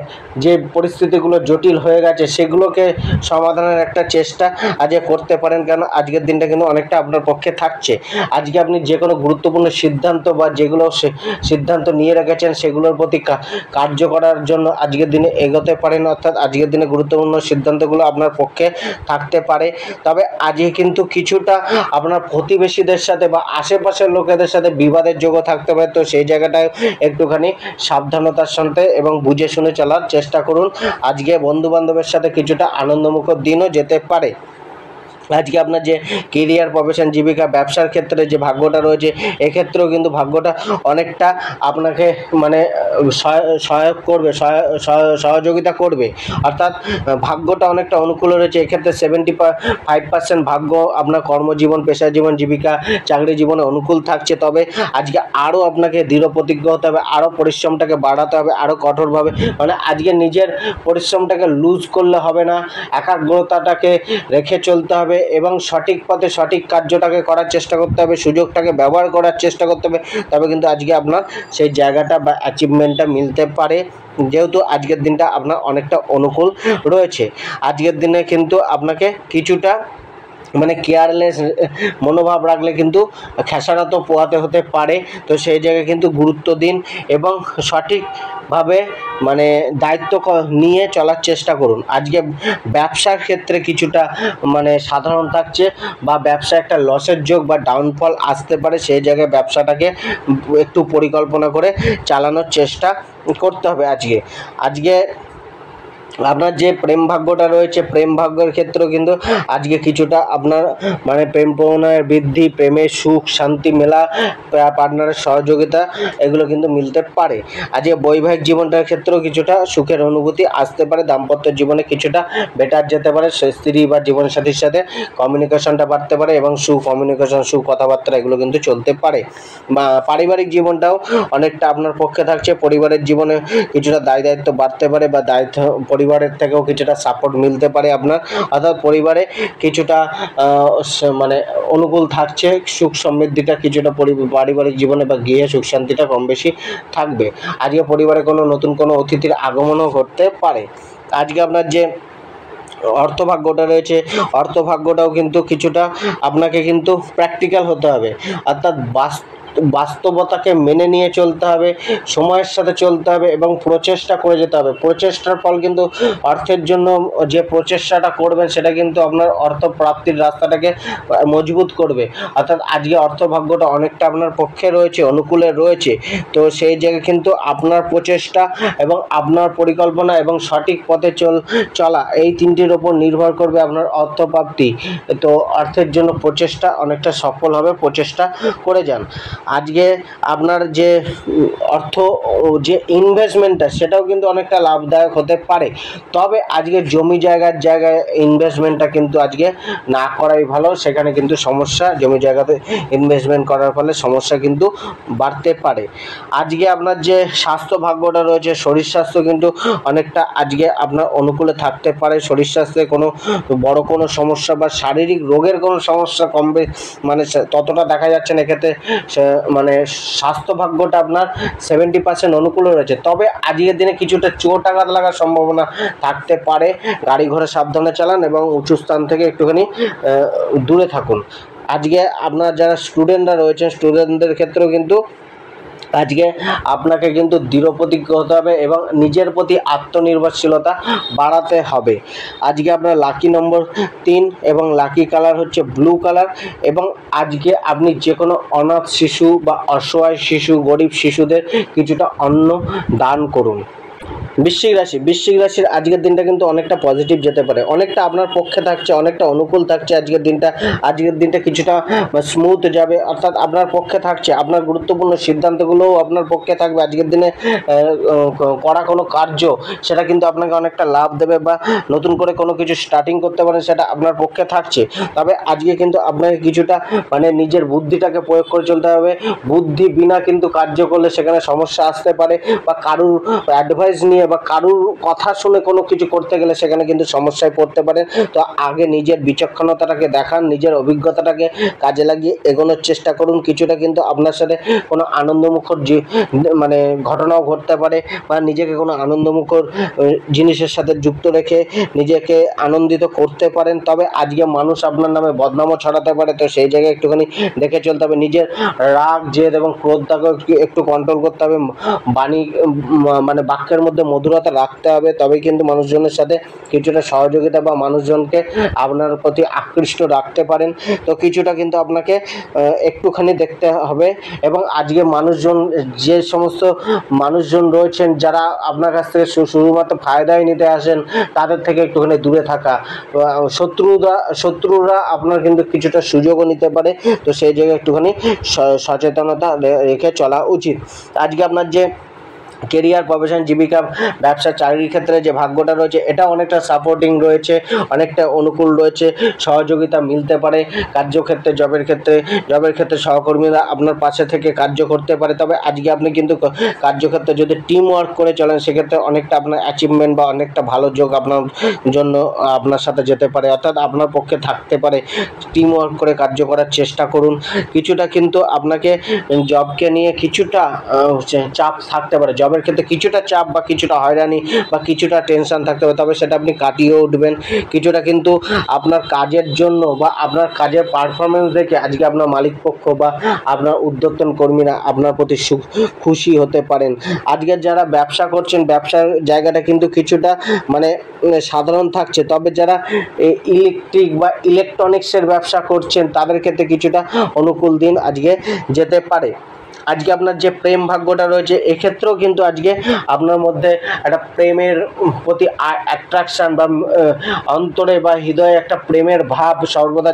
যে পরিস্থিতিগুলো জটিল হয়ে গেছে সেগুলোকে সমাধানের একটা চেষ্টা আজকে করতে পারেন, কেন আজকের দিনটা কিন্তু অনেকটা আপনার পক্ষে থাকছে। আজকে আপনি যে কোনো গুরুত্বপূর্ণ সিদ্ধান্ত বা যেগুলো সিদ্ধান্ত নিয়ে রেখেছেন সেগুলোর প্রতি কার্য করার জন্য আজকের দিনে এগোতে পারেন, অর্থাৎ আজকের দিনে গুরুত্বপূর্ণ সিদ্ধান্তগুলো আপনার পক্ষে থাকতে পারে। তবে আজকে কিন্তু কিছুটা আপনার প্রতিবেশীদের সাথে বা আশেপাশের লোকেদের সাথে বিবাদের যোগও থাকতে পারে। তো সেই জায়গাটায় একটুখানি সাবধানতার সাথে এবং বুঝে শুনে চলার চেষ্টা করুন। আজকে বন্ধু বান্ধবের সাথে কিছুটা আনন্দমুখর দিনও যেতে পারে। আজকে আপনার যে কেরিয়ার, প্রফেশন, জীবিকা, ব্যবসার ক্ষেত্রে যে ভাগ্যটা রয়েছে, এক্ষেত্রেও কিন্তু ভাগ্যটা অনেকটা আপনাকে মানে সহায়ক করবে, সহযোগিতা করবে। অর্থাৎ ভাগ্যটা অনেকটা অনুকূল রয়েছে। এক্ষেত্রে 75% ভাগ্য আপনার কর্মজীবন, পেশা জীবন, জীবিকা, চাকরি জীবনে অনুকূল থাকছে। তবে আজকে আরও আপনাকে দৃঢ় প্রতিজ্ঞ হতে হবে, আরও পরিশ্রমটাকে বাড়াতে হবে, আরও কঠোরভাবে, মানে আজকে নিজের পরিশ্রমটাকে লুজ করলে হবে না, একাগ্রতাটাকে রেখে চলতে হবে এবং সঠিক পথে সঠিক কার্যটাকে করার চেষ্টা করতে হবে, সুযোগটাকে ব্যবহার করার চেষ্টা করতে হবে। তবে কিন্তু আজকে আপনার সেই জায়গাটা বা অ্যাচিভমেন্টটা মিলতে পারে, যেহেতু আজকের দিনটা আপনার অনেকটা অনুকূল রয়েছে। আজকের দিনে কিন্তু আপনাকে কিছুটা মানে কেয়ারলেস মনোভাব রাখলে কিন্তু খেসারত পোহাতে হতে পারে। তো সেই জায়গায় কিন্তু গুরুত্ব দিন এবং সঠিকভাবে মানে দায়িত্ব নিয়ে চলার চেষ্টা করুন। আজকে ব্যবসার ক্ষেত্রে কিছুটা মানে সাধারণ থাকছে বা ব্যবসা একটা লসের যোগ বা ডাউনফল আসতে পারে, সেই জায়গায় ব্যবসাটাকে একটু পরিকল্পনা করে চালানোর চেষ্টা করতে হবে। আজকে আপনার যে প্রেম ভাগ্যটা রয়েছে, প্রেম ভাগ্যের ক্ষেত্রেও কিন্তু আজকে কিছুটা আপনার মানে প্রেম প্রণয়ের বৃদ্ধি, প্রেমের সুখ শান্তি মেলা, পার্টনারের সহযোগিতা, এগুলো কিন্তু মিলতে পারে। আজকে বৈবাহিক জীবনটার ক্ষেত্রেও কিছুটা সুখের অনুভূতি আসতে পারে, দাম্পত্য জীবনে কিছুটা বেটার যেতে পারে, স্ত্রী বা জীবনসাথীর সাথে কমিউনিকেশনটা বাড়তে পারে এবং সুকমিউনিকেশন, কথাবার্তা এগুলো কিন্তু চলতে পারে। বা পারিবারিক জীবনটাও অনেকটা আপনার পক্ষে থাকছে, পরিবারের জীবনে কিছুটা দায়িত্ব বাড়তে পারে বা পরিবারের থেকেও কিছুটা সাপোর্ট মিলতে পারে আপনার, অর্থাৎ পরিবারে কিছুটা মানে অনুকূল থাকছে, সুখ সমৃদ্ধিটা কিছুটা পারিবারিক জীবনে বা গৃহে সুখ শান্তিটা কম বেশি থাকবে। আজকে পরিবারে নতুন কোনো অতিথির আগমনও ঘটতে পারে। আজকে আপনার যে অর্থভাগ্যটা রয়েছে, অর্থভাগ্যটাও কিন্তু কিছুটা আপনাকে কিন্তু প্র্যাকটিক্যাল হতে হবে, অর্থাৎ বাস্তবতাকে মেনে নিয়ে চলতে হবে, সময়ের সাথে চলতে হবে এবং প্রচেষ্টা করে যেতে হবে। প্রচেষ্টার ফল কিন্তু অর্থের জন্য যে প্রচেষ্টাটা করবেন সেটা কিন্তু আপনার অর্থ প্রাপ্তির রাস্তাটাকে মজবুত করবে। অর্থাৎ আজকে অর্থভাগ্যটা অনেকটা আপনার পক্ষে রয়েছে, অনুকূলে রয়েছে। তো সেই জায়গায় কিন্তু আপনার প্রচেষ্টা এবং আপনার পরিকল্পনা এবং সঠিক পথে চলা, এই তিনটির ওপর নির্ভর করবে আপনার অর্থপ্রাপ্তি। তো অর্থের জন্য প্রচেষ্টা অনেকটা সফল হবে, প্রচেষ্টা করে যান। আজকে আপনার যে অর্থ যে ইনভেস্টমেন্টটা, সেটাও কিন্তু অনেকটা লাভদায়ক হতে পারে। তবে আজকে জমি জায়গায় ইনভেস্টমেন্টটা কিন্তু আজকে না করাই ভালো, সেখানে কিন্তু সমস্যা, জমি জায়গাতে ইনভেস্টমেন্ট করার ফলে সমস্যা কিন্তু বাড়তে পারে। আজকে আপনার যে স্বাস্থ্য ভাগ্যটা রয়েছে, শরীর স্বাস্থ্য কিন্তু অনেকটা আজকে আপনার অনুকূলে থাকতে পারে। শরীর স্বাস্থ্যে কোনো বড় কোনো সমস্যা বা শারীরিক রোগের কোনো সমস্যা কমবে মানে ততটা দেখা যাচ্ছে না। এক্ষেত্রে মানে স্বাস্থ্য ভাগ্যটা আপনার 70% অনুকূলে রয়েছে। তবে আজকের দিনে কিছুটা চোট আঘাত লাগার সম্ভাবনা থাকতে পারে। গাড়ি ঘোড়া সাবধানে চালান এবং উঁচু স্থান থেকে একটুখানি দূরে থাকুন। আজকে আপনার যারা স্টুডেন্টরা রয়েছেন, স্টুডেন্টদের ক্ষেত্রেও কিন্তু আজকে আপনাকে কিন্তু দৃঢ় প্রতিজ্ঞ হতে হবে এবং নিজের প্রতি আত্মনির্ভরশীলতা বাড়াতে হবে। আজকে আপনার লাকি নম্বর 3 এবং লাকি কালার হচ্ছে ব্লু কালার। এবং আজকে আপনি যে কোনো অনাথ শিশু বা অসহায় শিশু, গরিব শিশুদের কিছুটা অন্ন দান করুন। বৃশ্চিক রাশির আজকের দিনটা কিন্তু অনেকটা পজিটিভ যেতে পারে, অনেকটা আপনার পক্ষে থাকছে, অনেকটা অনুকূল থাকছে। আজকের দিনটা কিছুটা স্মুথ যাবে, অর্থাৎ আপনার পক্ষে থাকছে। আপনার গুরুত্বপূর্ণ সিদ্ধান্তগুলোও আপনার পক্ষে থাকবে। আজকের দিনে করা কোনো কার্য, সেটা কিন্তু আপনাকে অনেকটা লাভ দেবে বা নতুন করে কোনো কিছু স্টার্টিং করতে পারেন, সেটা আপনার পক্ষে থাকছে। তবে আজকে কিন্তু আপনাকে কিছুটা মানে নিজের বুদ্ধিটাকে প্রয়োগ করে চলতে হবে। বুদ্ধি বিনা কিন্তু কার্য করলে সেখানে সমস্যা আসতে পারে, বা কারুর অ্যাডভাইস নিয়ে বা কারুর কথা শুনে কোনো কিছু করতে গেলে সেখানে কিন্তু সমস্যায় পড়তে পারেন। তো আগে নিজের বিচক্ষণতাটাকে দেখান, নিজের অভিজ্ঞতাটাকে কাজে লাগিয়ে এগোনোর চেষ্টা করুন। কিছুটা কিন্তু আপনার সাথে কোনো আনন্দমুখর মানে ঘটনাও ঘটতে পারে, বা নিজেকে কোনো আনন্দমুখর জিনিসের সাথে যুক্ত রেখে নিজেকে আনন্দিত করতে পারেন। তবে আজকে মানুষ আপনার নামে বদনামও ছড়াতে পারে, তো সেই জায়গায় একটুখানি দেখে চলতে হবে। নিজের রাগ, জেদ এবং ক্রোধটাকে একটু কন্ট্রোল করতে হবে। বাণী মানে বাক্যের মধ্যে মধুরতা রাখতে হবে, তবেই কিন্তু মানুষজনের সাথে কিছুটা সহযোগিতা বা মানুষজনকে আপনার প্রতি আকৃষ্ট রাখতে পারেন। তো কিছুটা কিন্তু আপনাকে একটুখানি দেখতে হবে। এবং আজকে মানুষজন, যে সমস্ত মানুষজন রয়েছেন যারা আপনার কাছ থেকে শুধুমাত্র ফায়দাই নিতে আসেন, তাদের থেকে একটুখানি দূরে থাকা। শত্রুরা আপনার কিন্তু কিছুটা সুযোগও নিতে পারে, তো সেই জায়গায় একটুখানি সচেতনতা রেখে চলা উচিত। আজকে আপনার যে কেরিয়ার, প্রফেশন, জীবিকা, ব্যবসা, চাকরির ক্ষেত্রে যে ভাগ্যটা রয়েছে এটা অনেকটা সাপোর্টিং রয়েছে, অনেকটা অনুকূল রয়েছে, সহযোগিতা মিলতে পারে। কার্যক্ষেত্রে, জবের ক্ষেত্রে সহকর্মীরা আপনার পাশে থেকে কার্য করতে পারে। তবে আজকে আপনি কিন্তু কার্যক্ষেত্রে যদি টিম ওয়ার্ক করে চলেন, সেক্ষেত্রে অনেকটা আপনার অ্যাচিভমেন্ট বা অনেকটা ভালো যোগ আপনার জন্য আপনার সাথে যেতে পারে, অর্থাৎ আপনার পক্ষে থাকতে পারে। টিম ওয়ার্ক করে কার্য করার চেষ্টা করুন। কিছুটা কিন্তু আপনাকে জবকে নিয়ে কিছুটা চাপ থাকতে পারে, জবের ক্ষেত্রে কিছুটা চাপ বা কিছুটা হয়রানি বা কিছুটা টেনশন থাকতে পারে, তবে সেটা আপনি কাটিয়ে উঠবেন। কিছুটা কিন্তু আপনার কাজের জন্য বা আপনার কাজের পারফরমেন্স দেখে আজকে আপনার মালিকপক্ষ বা আপনার ঊর্ধ্বতন কর্মীরা আপনার প্রতি খুশি হতে পারেন। আজকে যারা ব্যবসা করছেন, ব্যবসার জায়গাটা কিন্তু কিছুটা মানে সাধারণ থাকছে, তবে যারা ইলেকট্রিক বা ইলেকট্রনিক্সের ব্যবসা করছেন তাদের ক্ষেত্রে কিছুটা অনুকূল দিন আজকে যেতে পারে। আজকে আপনার যে প্রেম ভাগ্যটা রয়েছে, এক্ষেত্রেও কিন্তু আজকে আপনার মধ্যে একটা প্রেমের প্রতি অ্যাট্রাকশান বা অন্তরে বা হৃদয়ে একটা প্রেমের ভাব সর্বদা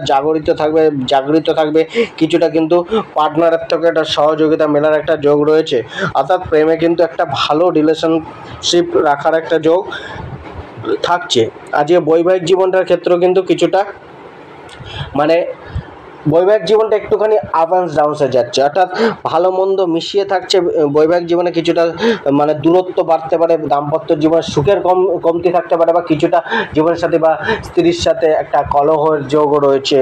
জাগরিত থাকবে। কিছুটা কিন্তু পার্টনারের থেকে একটা সহযোগিতা মেলার একটা যোগ রয়েছে, অর্থাৎ প্রেমে কিন্তু একটা ভালো রিলেশনশিপ রাখার একটা যোগ থাকছে। আজকে বৈবাহিক জীবনটার ক্ষেত্রেও কিন্তু কিছুটা মানে বৈবাহিক জীবনটা একটুখানি আপস ডাউনসে যাচ্ছে, অর্থাৎ ভালো মন্দ মিশিয়ে থাকছে। বৈবাহিক জীবনে কিছুটা মানে দূরত্ব বাড়তে পারে, দাম্পত্য জীবনে সুখের কমতি থাকতে পারে, বা কিছুটা জীবনের সাথে বা স্ত্রীর সাথে একটা কলহের যোগও রয়েছে,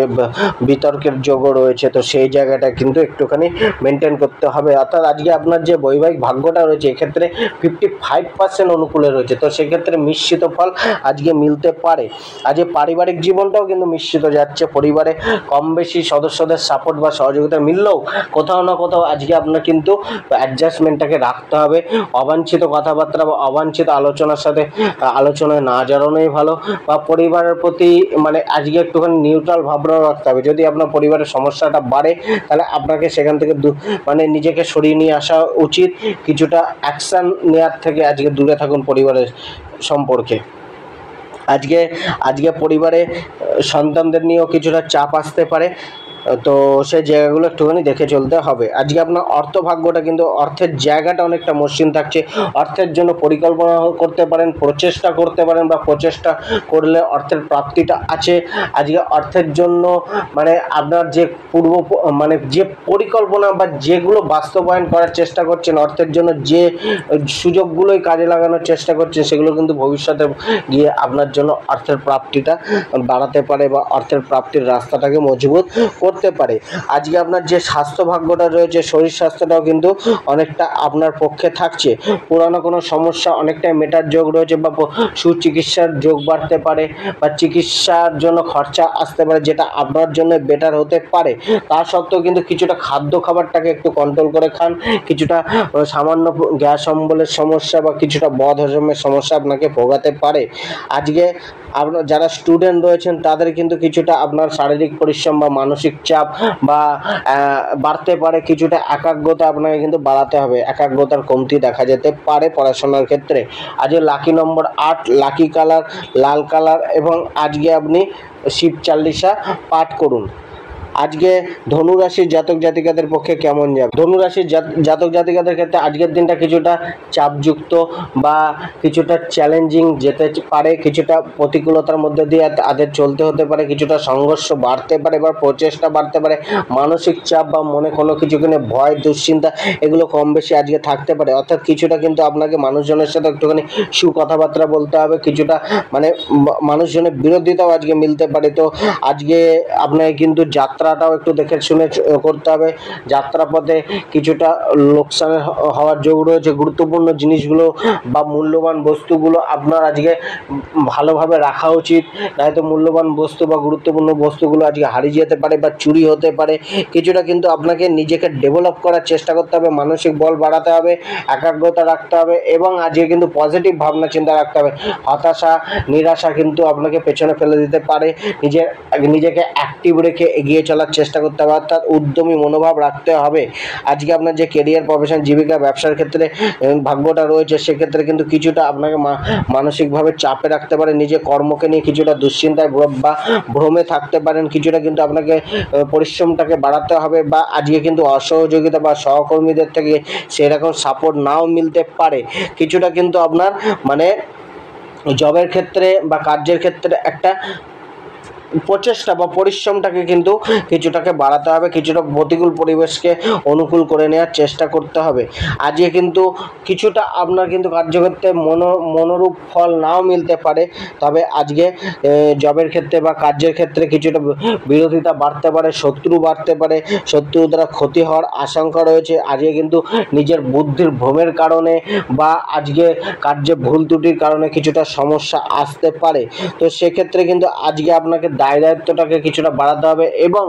বিতর্কের যোগও রয়েছে। তো সেই জায়গাটা কিন্তু একটুখানি মেনটেন করতে হবে। অর্থাৎ আজকে আপনার যে বৈবাহিক ভাগ্যটা রয়েছে এক্ষেত্রে 55% অনুকূলে রয়েছে, তো সেক্ষেত্রে মিশ্রিত ফল আজকে মিলতে পারে। আজকে পারিবারিক জীবনটাও কিন্তু মিশ্রিত যাচ্ছে, পরিবারে কম বেশি সদস্যদের সাপোর্ট বা সহযোগিতা মিললেও কোথাও না কোথাও আজকে আপনার কিন্তু অ্যাডজাস্টমেন্টটাকে রাখতে হবে। অবাঞ্ছিত কথাবার্তা বা অবাঞ্ছিত আলোচনায় না জড়ানোই ভালো, বা পরিবারের প্রতি মানে আজকে একটুখানি নিউট্রাল ভাবনা রাখতে হবে। যদি আপনার পরিবারের সমস্যাটা বাড়ে, তাহলে আপনাকে সেখান থেকে মানে নিজেকে সরিয়ে নিয়ে আসা উচিত। কিছুটা অ্যাকশান নেওয়ার থেকে আজকে দূরে থাকুন পরিবারের সম্পর্কে। আজকে পরিবারে সন্তানদের নিয়েও কিছুটা চাপ আসতে পারে, তো সেই জায়গাগুলো একটুখানি দেখে চলতে হবে। আজকে আপনার অর্থভাগ্যটা কিন্তু, অর্থের জায়গাটা অনেকটা মসৃণ থাকছে। অর্থের জন্য পরিকল্পনা করতে পারেন, প্রচেষ্টা করতে পারেন, বা প্রচেষ্টা করলে অর্থের প্রাপ্তিটা আছে। আজকে অর্থের জন্য মানে আপনার যে যে পরিকল্পনা বা যেগুলো বাস্তবায়ন করার চেষ্টা করছেন, অর্থের জন্য যে সুযোগগুলোই কাজে লাগানোর চেষ্টা করছেন, সেগুলো কিন্তু ভবিষ্যতে গিয়ে আপনার জন্য অর্থের প্রাপ্তিটা বাড়াতে পারে বা অর্থের প্রাপ্তির রাস্তাটাকে মজবুত করতে পারে। আজকে আপনার যে স্বাস্থ্য ভাগ্যটা রয়েছে, শরীর স্বাস্থ্যটাও কিন্তু অনেকটা আপনার পক্ষে থাকছে। পুরানো কোনো সমস্যা অনেকটাই মেটার যোগ রয়েছে, বা সুচিকিৎসার যোগ বাড়তে পারে, বা চিকিৎসার জন্য খরচা আসতে পারে, যেটা আপনার জন্য বেটার হতে পারে। তা সত্ত্বেও কিন্তু কিছুটা খাবারটাকে একটু কন্ট্রোল করে খান। কিছুটা সামান্য গ্যাস অম্বলের সমস্যা বা কিছুটা বদ হজমের সমস্যা আপনাকে ভোগাতে পারে। আজকে আপনার যারা স্টুডেন্ট রয়েছেন তাদের কিন্তু কিছুটা আপনার শারীরিক পরিশ্রম বা মানসিক চাপ বা বাড়তে পারে। কিছুটা একাগ্রতা আপনাকে কিন্তু বাড়াতে হবে, একাগ্রতার কমতি দেখা যেতে পারে পড়াশোনার ক্ষেত্রে। আজকে লাকি নম্বর 8, লাকি কালার লাল কালার, এবং আজকে আপনি শিব চালিসা পাঠ করুন। আজকে ধনুরাশির জাতক জাতিকাদের পক্ষে কেমন যাবে? ধনুরাশির জাতক জাতিকাদের ক্ষেত্রে আজকের দিনটা কিছুটা চাপযুক্ত বা কিছুটা চ্যালেঞ্জিং যেতে পারে, কিছুটা প্রতিকূলতার মধ্যে দিয়ে তাদের চলতে হতে পারে, কিছুটা সংঘর্ষ বাড়তে পারে বা প্রচেষ্টা বাড়তে পারে, মানসিক চাপ বা মনে কোনো কিছু কিনে ভয় দুশ্চিন্তা এগুলো কম বেশি আজকে থাকতে পারে। অর্থাৎ কিছুটা কিন্তু আপনাকে মানুষজনের সাথে একটুখানি কথাবার্তা বলতে হবে, কিছুটা মানে মানুষজনের বিরোধিতাও আজকে মিলতে পারে। তো আজকে আপনাকে কিন্তু যাত্রা যাত্রাটাও একটু দেখে শুনে করতে হবে। যাত্রাপথে কিছুটা লোকসানের হওয়ার যোগ রয়েছে। গুরুত্বপূর্ণ জিনিসগুলো বা মূল্যবান বস্তুগুলো আপনার আজকে ভালোভাবে রাখা উচিত, নয়তো মূল্যবান বস্তু বা গুরুত্বপূর্ণ বস্তুগুলো আজকে হারিয়ে যেতে পারে বা চুরি হতে পারে। কিছুটা কিন্তু আপনাকে নিজেকে ডেভেলপ করার চেষ্টা করতে হবে, মানসিক বল বাড়াতে হবে, একাগ্রতা রাখতে হবে এবং আজকে কিন্তু পজিটিভ ভাবনা চিন্তা রাখতে হবে। হতাশা নিরাশা কিন্তু আপনাকে পেছনে ফেলে দিতে পারে। নিজেকে অ্যাক্টিভ রেখে এগিয়ে চলার চেষ্টা করতে হবে, অর্থাৎ উদ্যমী মনোভাব রাখতে হবে। আজকে আপনার যে কেরিয়ার, প্রফেশন, জীবিকা, ব্যবসার ক্ষেত্রে ভাগ্যটা রয়েছে, সেক্ষেত্রে কিন্তু কিছুটা আপনাকে মানসিকভাবে চাপে রাখতে পারে। নিজের কর্মকে নিয়ে কিছুটা দুশ্চিন্তায় বা ভ্রমে থাকতে পারেন। কিছুটা কিন্তু আপনাকে পরিশ্রমটাকে বাড়াতে হবে বা আজকে কিন্তু অসহযোগিতা বা সহকর্মীদের থেকে সেরকম সাপোর্ট নাও মিলতে পারে। কিছুটা কিন্তু আপনার মানে জবের ক্ষেত্রে বা কার্যের ক্ষেত্রে একটা প্রচেষ্টা বা পরিশ্রমটাকে কিন্তু কিছুটাকে বাড়াতে হবে, কিছুটা প্রতিকূল পরিবেশকে অনুকূল করে নেওয়ার চেষ্টা করতে হবে। আজকে কিন্তু কিছুটা আপনার কিন্তু কার্যক্ষেত্রে মনোরূপ ফল নাও মিলতে পারে, তবে আজকে জবের ক্ষেত্রে বা কার্যের ক্ষেত্রে কিছুটা বিরোধিতা বাড়তে পারে, শত্রু বাড়তে পারে, শত্রু দ্বারা ক্ষতি হওয়ার আশঙ্কা রয়েছে। আজকে কিন্তু নিজের বুদ্ধির ভ্রমের কারণে বা আজকে কার্যে ভুল ত্রুটির কারণে কিছুটা সমস্যা আসতে পারে। তো সেক্ষেত্রে কিন্তু আজকে আপনাকে দায়িত্বটাকে কিছুটা বাড়াতে হবে এবং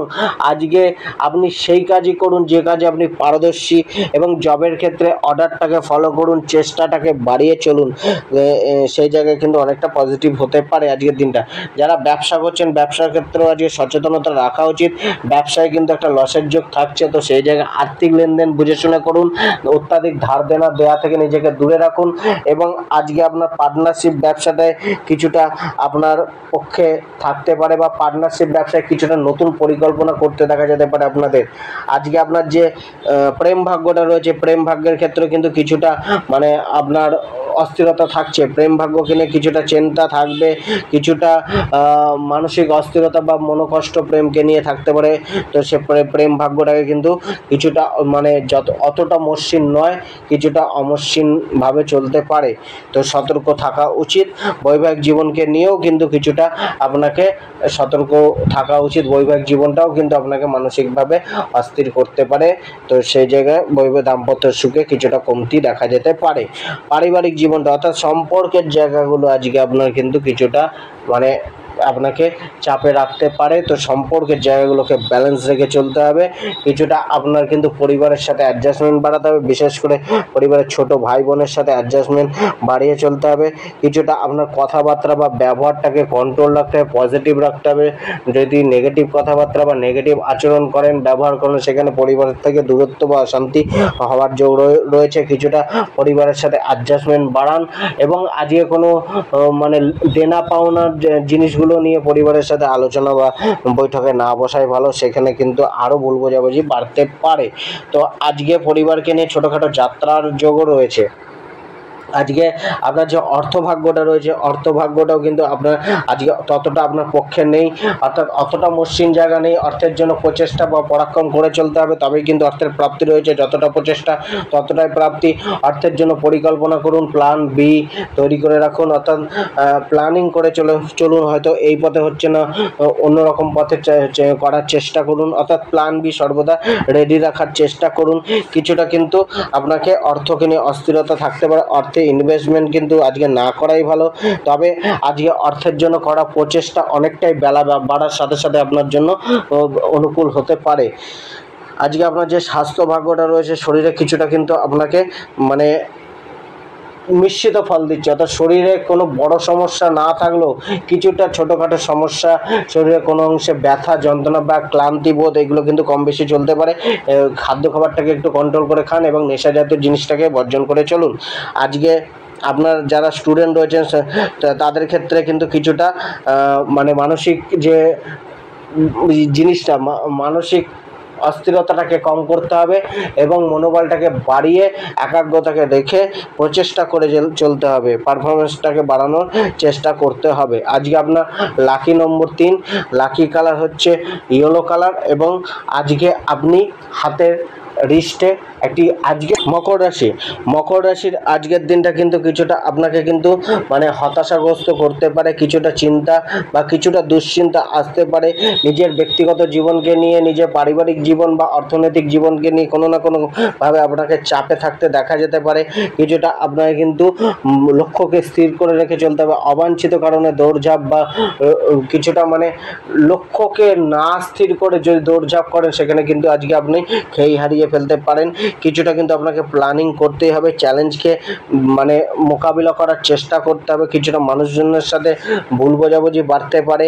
আজকে আপনি সেই কাজই করুন যে কাজে আপনি পারদর্শী এবং জবের ক্ষেত্রে অর্ডারটাকে ফলো করুন, চেষ্টাটাকে বাড়িয়ে চলুন। সেই জায়গায় কিন্তু অনেকটা পজিটিভ হতে পারে আজকের দিনটা। যারা ব্যবসা করছেন, ব্যবসার ক্ষেত্রেও আজকে সচেতনতা রাখা উচিত। ব্যবসায় কিন্তু একটা লসের যোগ থাকছে, তো সেই জায়গায় আর্থিক লেনদেন বুঝে শুনে করুন। অত্যাধিক ধার দেওয়া থেকে নিজেকে দূরে রাখুন এবং আজকে আপনার পার্টনারশিপ ব্যবসাটায় কিছুটা আপনার পক্ষে থাকতে পারে বা পার্টনারশিপ ব্যবসায় কিছুটা নতুন পরিকল্পনা করতে দেখা যেতে পারে আপনাদের। আজকে আপনার যে প্রেম ভাগ্যটা রয়েছে, প্রেম ভাগ্যের ক্ষেত্রে কিন্তু কিছুটা মানে আপনার অস্থিরতা থাকছে। প্রেম ভাগ্যকে নিয়ে কিছুটা চিন্তা থাকবে, কিছুটা মানসিক অস্থিরতা বা মনোকষ্ট প্রেমকে নিয়ে থাকতে পারে। তো সে প্রেম ভাগ্যটাকে কিন্তু কিছুটা মানে অতটা মসৃণ নয়, কিছুটা অমসৃণভাবে চলতে পারে। তো সতর্ক থাকা উচিত। বৈবাহিক জীবনকে নিয়েও কিন্তু কিছুটা আপনাকে সতর্ক থাকা উচিত। বৈবাহিক জীবনটাও কিন্তু আপনাকে মানসিকভাবে অস্থির করতে পারে। তো সেই জায়গায় দাম্পত্য সুখে কিছুটা কমতি দেখা যেতে পারে। পারিবারিক জীবনটা অর্থাৎ সম্পর্কের জায়গাগুলো আজকে আপনার কিন্তু কিছুটা মানে আপনাকে চাপে রাখতে পারে। তো সম্পর্কের জায়গাগুলোকে ব্যালেন্স রেখে চলতে হবে। কিছুটা আপনার কিন্তু পরিবারের সাথে অ্যাডজাস্টমেন্ট বাড়াতে হবে, বিশেষ করে পরিবারের ছোট ভাই বোনের সাথে অ্যাডজাস্টমেন্ট বাড়িয়ে চলতে হবে। কিছুটা আপনার কথাবার্তা বা ব্যবহারটাকে কন্ট্রোল রাখতে হবে, পজিটিভ রাখতে হবে। যদি নেগেটিভ কথাবার্তা বা নেগেটিভ আচরণ করেন, ব্যবহার করেন, সেখানে পরিবারের থেকে দূরত্ব বা অশান্তি হওয়ার যোগ রয়েছে। কিছুটা পরিবারের সাথে অ্যাডজাস্টমেন্ট বাড়ান এবং আজকে কোনো মানে দেনা পাওনার জিনিসগুলো নিয়ে পরিবারের সাথে আলোচনা বা বৈঠকে না বসাই ভালো, সেখানে কিন্তু আরও ভুল বোঝাবুঝি বাড়তে পারে। তো আজকে পরিবারকে নিয়ে ছোটোখাটো যাত্রার যোগও রয়েছে। আজকে আপনার যে অর্থভাগ্যটা রয়েছে, অর্থভাগ্যটাও কিন্তু আপনার আজকে ততটা আপনার পক্ষে নেই, অর্থাৎ অতটা মসৃণ জায়গা নেই। অর্থের জন্য প্রচেষ্টা বা পরাক্রম করে চলতে হবে, তবেই কিন্তু অর্থের প্রাপ্তি রয়েছে। যতটা প্রচেষ্টা ততটাই প্রাপ্তি। অর্থের জন্য পরিকল্পনা করুন, প্ল্যান বি তৈরি করে রাখুন, অর্থাৎ প্ল্যানিং করে চলুন। হয়তো এই পথে হচ্ছে না, অন্যরকম পথে করার চেষ্টা করুন, অর্থাৎ প্ল্যান বি সর্বদা রেডি রাখার চেষ্টা করুন। কিছুটা কিন্তু আপনাকে অর্থকে নিয়ে অস্থিরতা থাকতে পারে, অর্থে ইনভেস্টমেন্ট কিন্তু আজকে না করাই ভালো। তবে আজকে অর্থের জন্য করা প্রচেষ্টা অনেকটাই বেলা বাড়ার সাথে সাথে আপনার জন্য অনুকূল হতে পারে। আজকে আপনার যে স্বাস্থ্য ভাগ্যটা রয়েছে, শরীরে কিছুটা কিন্তু আপনাকে মানে মিশ্রিত ফল দিচ্ছে, অর্থাৎ শরীরে কোনো বড় সমস্যা না থাকলেও কিছুটা ছোটোখাটো সমস্যা, শরীরে কোনো অংশে ব্যথা যন্ত্রণা বা ক্লান্তি বোধ, এগুলো কিন্তু কম বেশি চলতে পারে। খাদ্য খাবারটাকে একটু কন্ট্রোল করে খান এবং নেশা জাতীয় জিনিসটাকে বর্জন করে চলুন। আজকে আপনার যারা স্টুডেন্ট রয়েছেন তাদের ক্ষেত্রে কিন্তু কিছুটা মানে মানসিক যে জিনিসটা, মানসিক অস্থিরতাটাকে কম করতে হবে এবং মনোবলটাকে বাড়িয়ে একাগ্রতাকে রেখে প্রচেষ্টা করে চলতে হবে, পারফরমেন্সটাকে বাড়ানোর চেষ্টা করতে হবে। আজকে আপনার লাকি নম্বর 3, লাকি কালার হচ্ছে ইয়েলো কালার এবং আজকে আপনি হাতের রিস্টে একটি আজকে মকর রাশির আজকের দিনটা কিন্তু কিছুটা আপনাকে কিন্তু মানে হতাশাগ্রস্ত করতে পারে, কিছুটা চিন্তা বা কিছুটা দুশ্চিন্তা আসতে পারে। নিজের ব্যক্তিগত জীবনকে নিয়ে, নিজের পারিবারিক জীবন বা অর্থনৈতিক জীবনকে নিয়ে কোনো না কোনোভাবে আপনাকে চাপে থাকতে দেখা যেতে পারে। কিছুটা আপনাকে কিন্তু লক্ষ্যকে স্থির করে রেখে চলতে হবে। অবাঞ্ছিত কারণে দৌড়ঝাঁপ বা কিছুটা মানে লক্ষ্যকে না স্থির করে যদি দৌড়ঝাঁপ করেন সেখানে কিন্তু আজকে আপনি খেই হারিয়ে ফেলতে পারেন। কিছুটা কিন্তু আপনাকে প্ল্যানিং করতেই হবে, চ্যালেঞ্জকে মানে মোকাবিলা করার চেষ্টা করতে হবে। কিছুটা মানুষজনের সাথে ভুল বোঝাবুঝি বাড়তে পারে,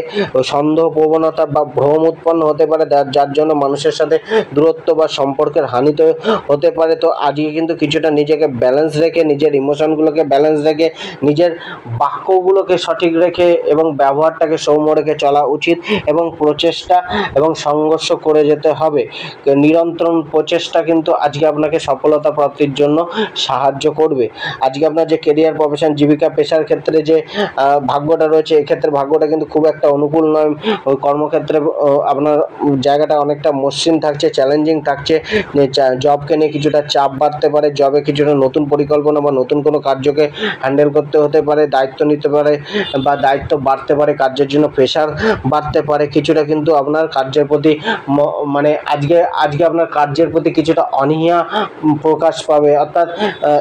সন্দেহ প্রবণতা বা ভ্রম উৎপন্ন হতে পারে, যার জন্য মানুষের সাথে দূরত্ব বা সম্পর্কের হানি তো হতে পারে। তো আজকে কিন্তু কিছুটা নিজেকে ব্যালেন্স রেখে, নিজের ইমোশনগুলোকে ব্যালেন্স রেখে, নিজের বাক্যগুলোকে সঠিক রেখে এবং ব্যবহারটাকে সৌম্য রেখে চলা উচিত এবং প্রচেষ্টা এবং সংঘর্ষ করে যেতে হবে। নিরন্তর প্রচেষ্টা কিন্তু আজকে আপনাকে সফলতা প্রাপ্তির জন্য সাহায্য করবে। আজকে আপনার যে কেরিয়ার, প্রফেশন, জীবিকা, পেশার ক্ষেত্রে যে ভাগ্যটা রয়েছে, এক্ষেত্রে ভাগ্যটা কিন্তু খুব একটা অনুকূল নয়। ওই কর্মক্ষেত্রে আপনার জায়গাটা অনেকটা মসৃণ থাকছে, চ্যালেঞ্জিং থাকছে। জবকে নিয়ে কিছুটা চাপ বাড়তে পারে, জবে কিছুটা নতুন পরিকল্পনা বা নতুন কোনো কার্যকে হ্যান্ডেল করতে হতে পারে, দায়িত্ব নিতে পারে বা দায়িত্ব বাড়তে পারে, কার্যের জন্য প্রেশার বাড়তে পারে। কিছুটা কিন্তু আপনার কার্যের প্রতি মানে আজকে আপনার কার্যের প্রতি কিছুটা অনীহা প্রকাশ পাবে, অর্থাৎ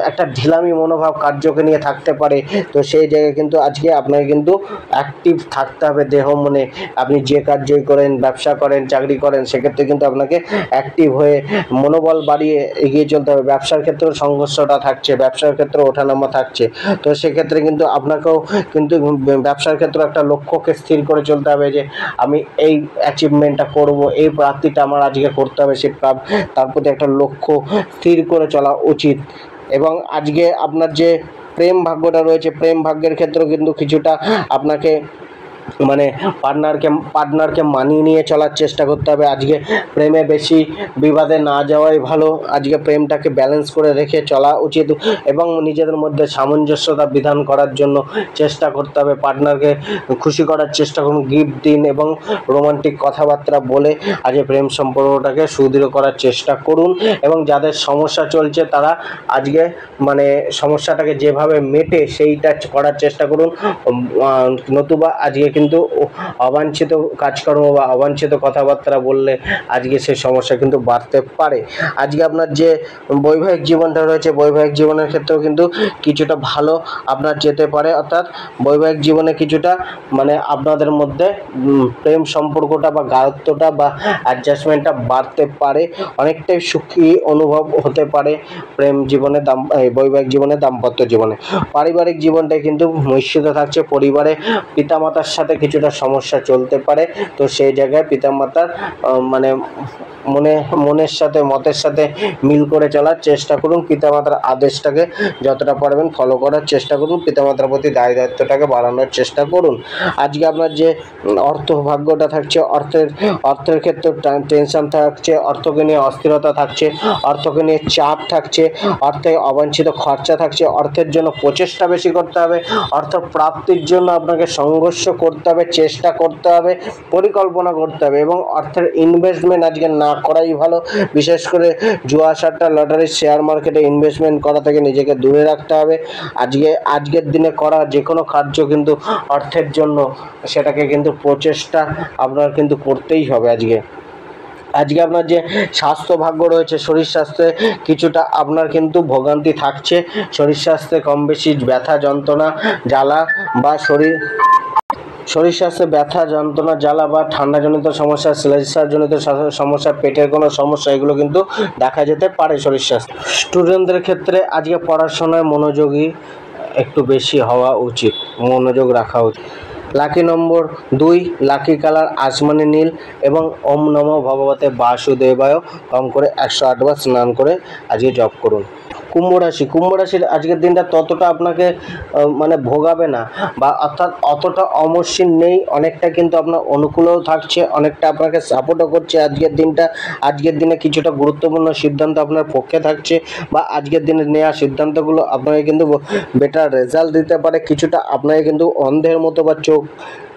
একটা ঢিলামি মনোভাব কার্যকে নিয়ে থাকতে পারে। তো সেই জায়গায় কিন্তু আজকে আপনাকে কিন্তু অ্যাক্টিভ থাকতে হবে দেহ মনে। আপনি যে কার্যই করেন, ব্যবসা করেন, চাকরি করেন, সেক্ষেত্রে কিন্তু আপনাকে অ্যাক্টিভ হয়ে মনোবল বাড়িয়ে এগিয়ে চলতে হবে। ব্যবসার ক্ষেত্রেও সংঘর্ষটা থাকছে, ব্যবসার ক্ষেত্রে ওঠানামা থাকছে। তো সেক্ষেত্রে কিন্তু আপনাকেও কিন্তু ব্যবসার ক্ষেত্রে একটা লক্ষ্যকে স্থির করে চলতে হবে যে আমি এই অ্যাচিভমেন্টটা করব, এই প্রাপ্তিটা আমার আজকে করতে হবে, তার প্রতি একটা লক্ষ্য স্থির করে চলা উচিত। এবং আজকে আপনার যে প্রেম ভাগ্যটা রয়েছে, প্রেম ভাগ্যের ক্ষেত্রেও কিন্তু কিছুটা আপনাকে মানে পার্টনারকে মানিয়ে নিয়ে চলার চেষ্টা করতে হবে। আজকে প্রেমে বেশি বিবাদে না যাওয়াই ভালো। আজকে প্রেমটাকে ব্যালেন্স করে রেখে চলা উচিত এবং নিজেদের মধ্যে সামঞ্জস্যতা বিধান করার জন্য চেষ্টা করতে হবে। পার্টনারকে খুশি করার চেষ্টা করুন, গিফট দিন এবং রোমান্টিক কথাবার্তা বলে আজকে প্রেম সম্পর্কটাকে সুদৃঢ় করার চেষ্টা করুন। এবং যাদের সমস্যা চলছে তারা আজকে মানে সমস্যাটাকে যেভাবে মেটে সেইটা করার চেষ্টা করুন। নতুবা আজকে কিন্তু অবাঞ্ছিত কাজকর্ম বা অবাঞ্ছিত কথাবার্তা বললে আজকে সেই সমস্যা কিন্তু বাড়তে পারে। আজকে আপনার যে বৈবাহিক জীবনটা রয়েছে, বৈবাহিক জীবনের ক্ষেত্রেও কিন্তু কিছুটা ভালো আপনার যেতে পারে, অর্থাৎ বৈবাহিক জীবনে কিছুটা মানে আপনাদের মধ্যে প্রেম সম্পর্কটা বা গাঢ়ত্বটা বা অ্যাডজাস্টমেন্টটা বাড়তে পারে, অনেকটাই সুখী অনুভব হতে পারে প্রেম জীবনে, বৈবাহিক জীবনে, দাম্পত্য জীবনে। পারিবারিক জীবনটাই কিন্তু মিশ্রিত থাকছে। পরিবারে পিতামাতার সাথে কিছুটা সমস্যা চলতে পারে। তো সেই জায়গায় পিতামাতার মানে মনের সাথে, মতের সাথে মিল করে চলার চেষ্টা করুন। পিতামাতার আদেশটাকে যতটা পারবেন ফলো করার চেষ্টা করুন। পিতামাতার প্রতি দায় দায়িত্বটাকে বাড়ানোর চেষ্টা করুন। আজকে আপনার যে অর্থ ভাগ্যটা থাকছে, অর্থের ক্ষেত্রে টেনশন থাকছে, অর্থকে নিয়ে অস্থিরতা থাকছে, অর্থকে নিয়ে চাপ থাকছে, অর্থে অবাঞ্ছিত খরচা থাকছে। অর্থের জন্য প্রচেষ্টা বেশি করতে হবে, অর্থ প্রাপ্তির জন্য আপনাকে সংঘর্ষ করতে হবে, চেষ্টা করতে হবে, পরিকল্পনা করতে হবে এবং অর্থের ইনভেস্টমেন্ট আজকে না করাই ভালো। বিশেষ করে জুয়া, সাট্টা, লটারি, শেয়ার মার্কেটে ইনভেস্টমেন্ট করা থেকে নিজেকে দূরে রাখতে হবে। আজকের দিনে করা যে কোনো কার্য কিন্তু অর্থের জন্য, সেটাকে কিন্তু প্রচেষ্টা আপনার কিন্তু করতেই হবে। আজকে আপনার যে স্বাস্থ্য ভাগ্য রয়েছে, শরীর স্বাস্থ্যে কিছুটা আপনার কিন্তু ভোগান্তি থাকছে। শরীর স্বাস্থ্যে কম বেশি ব্যথা, যন্ত্রণা, জ্বালা বা শরীর স্বাস্থ্যে ব্যথা, যন্ত্রণা, জ্বালা বা ঠান্ডাজনিত সমস্যা, শ্লেষ্মাজনিত সমস্যা, পেটের কোনো সমস্যা, এগুলো কিন্তু দেখা যেতে পারে শরীর স্বাস্থ্য। স্টুডেন্টদের ক্ষেত্রে আজকে পড়াশোনায় মনোযোগী একটু বেশি হওয়া উচিত, মনোযোগ রাখা উচিত। লাকি নম্বর 2, লাকি কালার আসমানি নীল এবং ওম নমো ভগবতে বাসুদেবায় কম করে 108 বার স্নান করে আজকে জপ করুন। কুম্ভ রাশির আজকের দিনটা ততটা আপনাকে মানে ভোগাবে না, বা অর্থাৎ অতটা অমসৃণ নেই, অনেকটা কিন্তু আপনার অনুকূলেও থাকছে, অনেকটা আপনাকে সাপোর্টও করছে। আজকের দিনে কিছুটা গুরুত্বপূর্ণ সিদ্ধান্ত আপনার পক্ষে থাকছে, বা আজকের দিনে নেওয়া সিদ্ধান্তগুলো আপনাকে কিন্তু বেটার রেজাল্ট দিতে পারে। কিছুটা আপনাকে কিন্তু অন্ধের মতো বা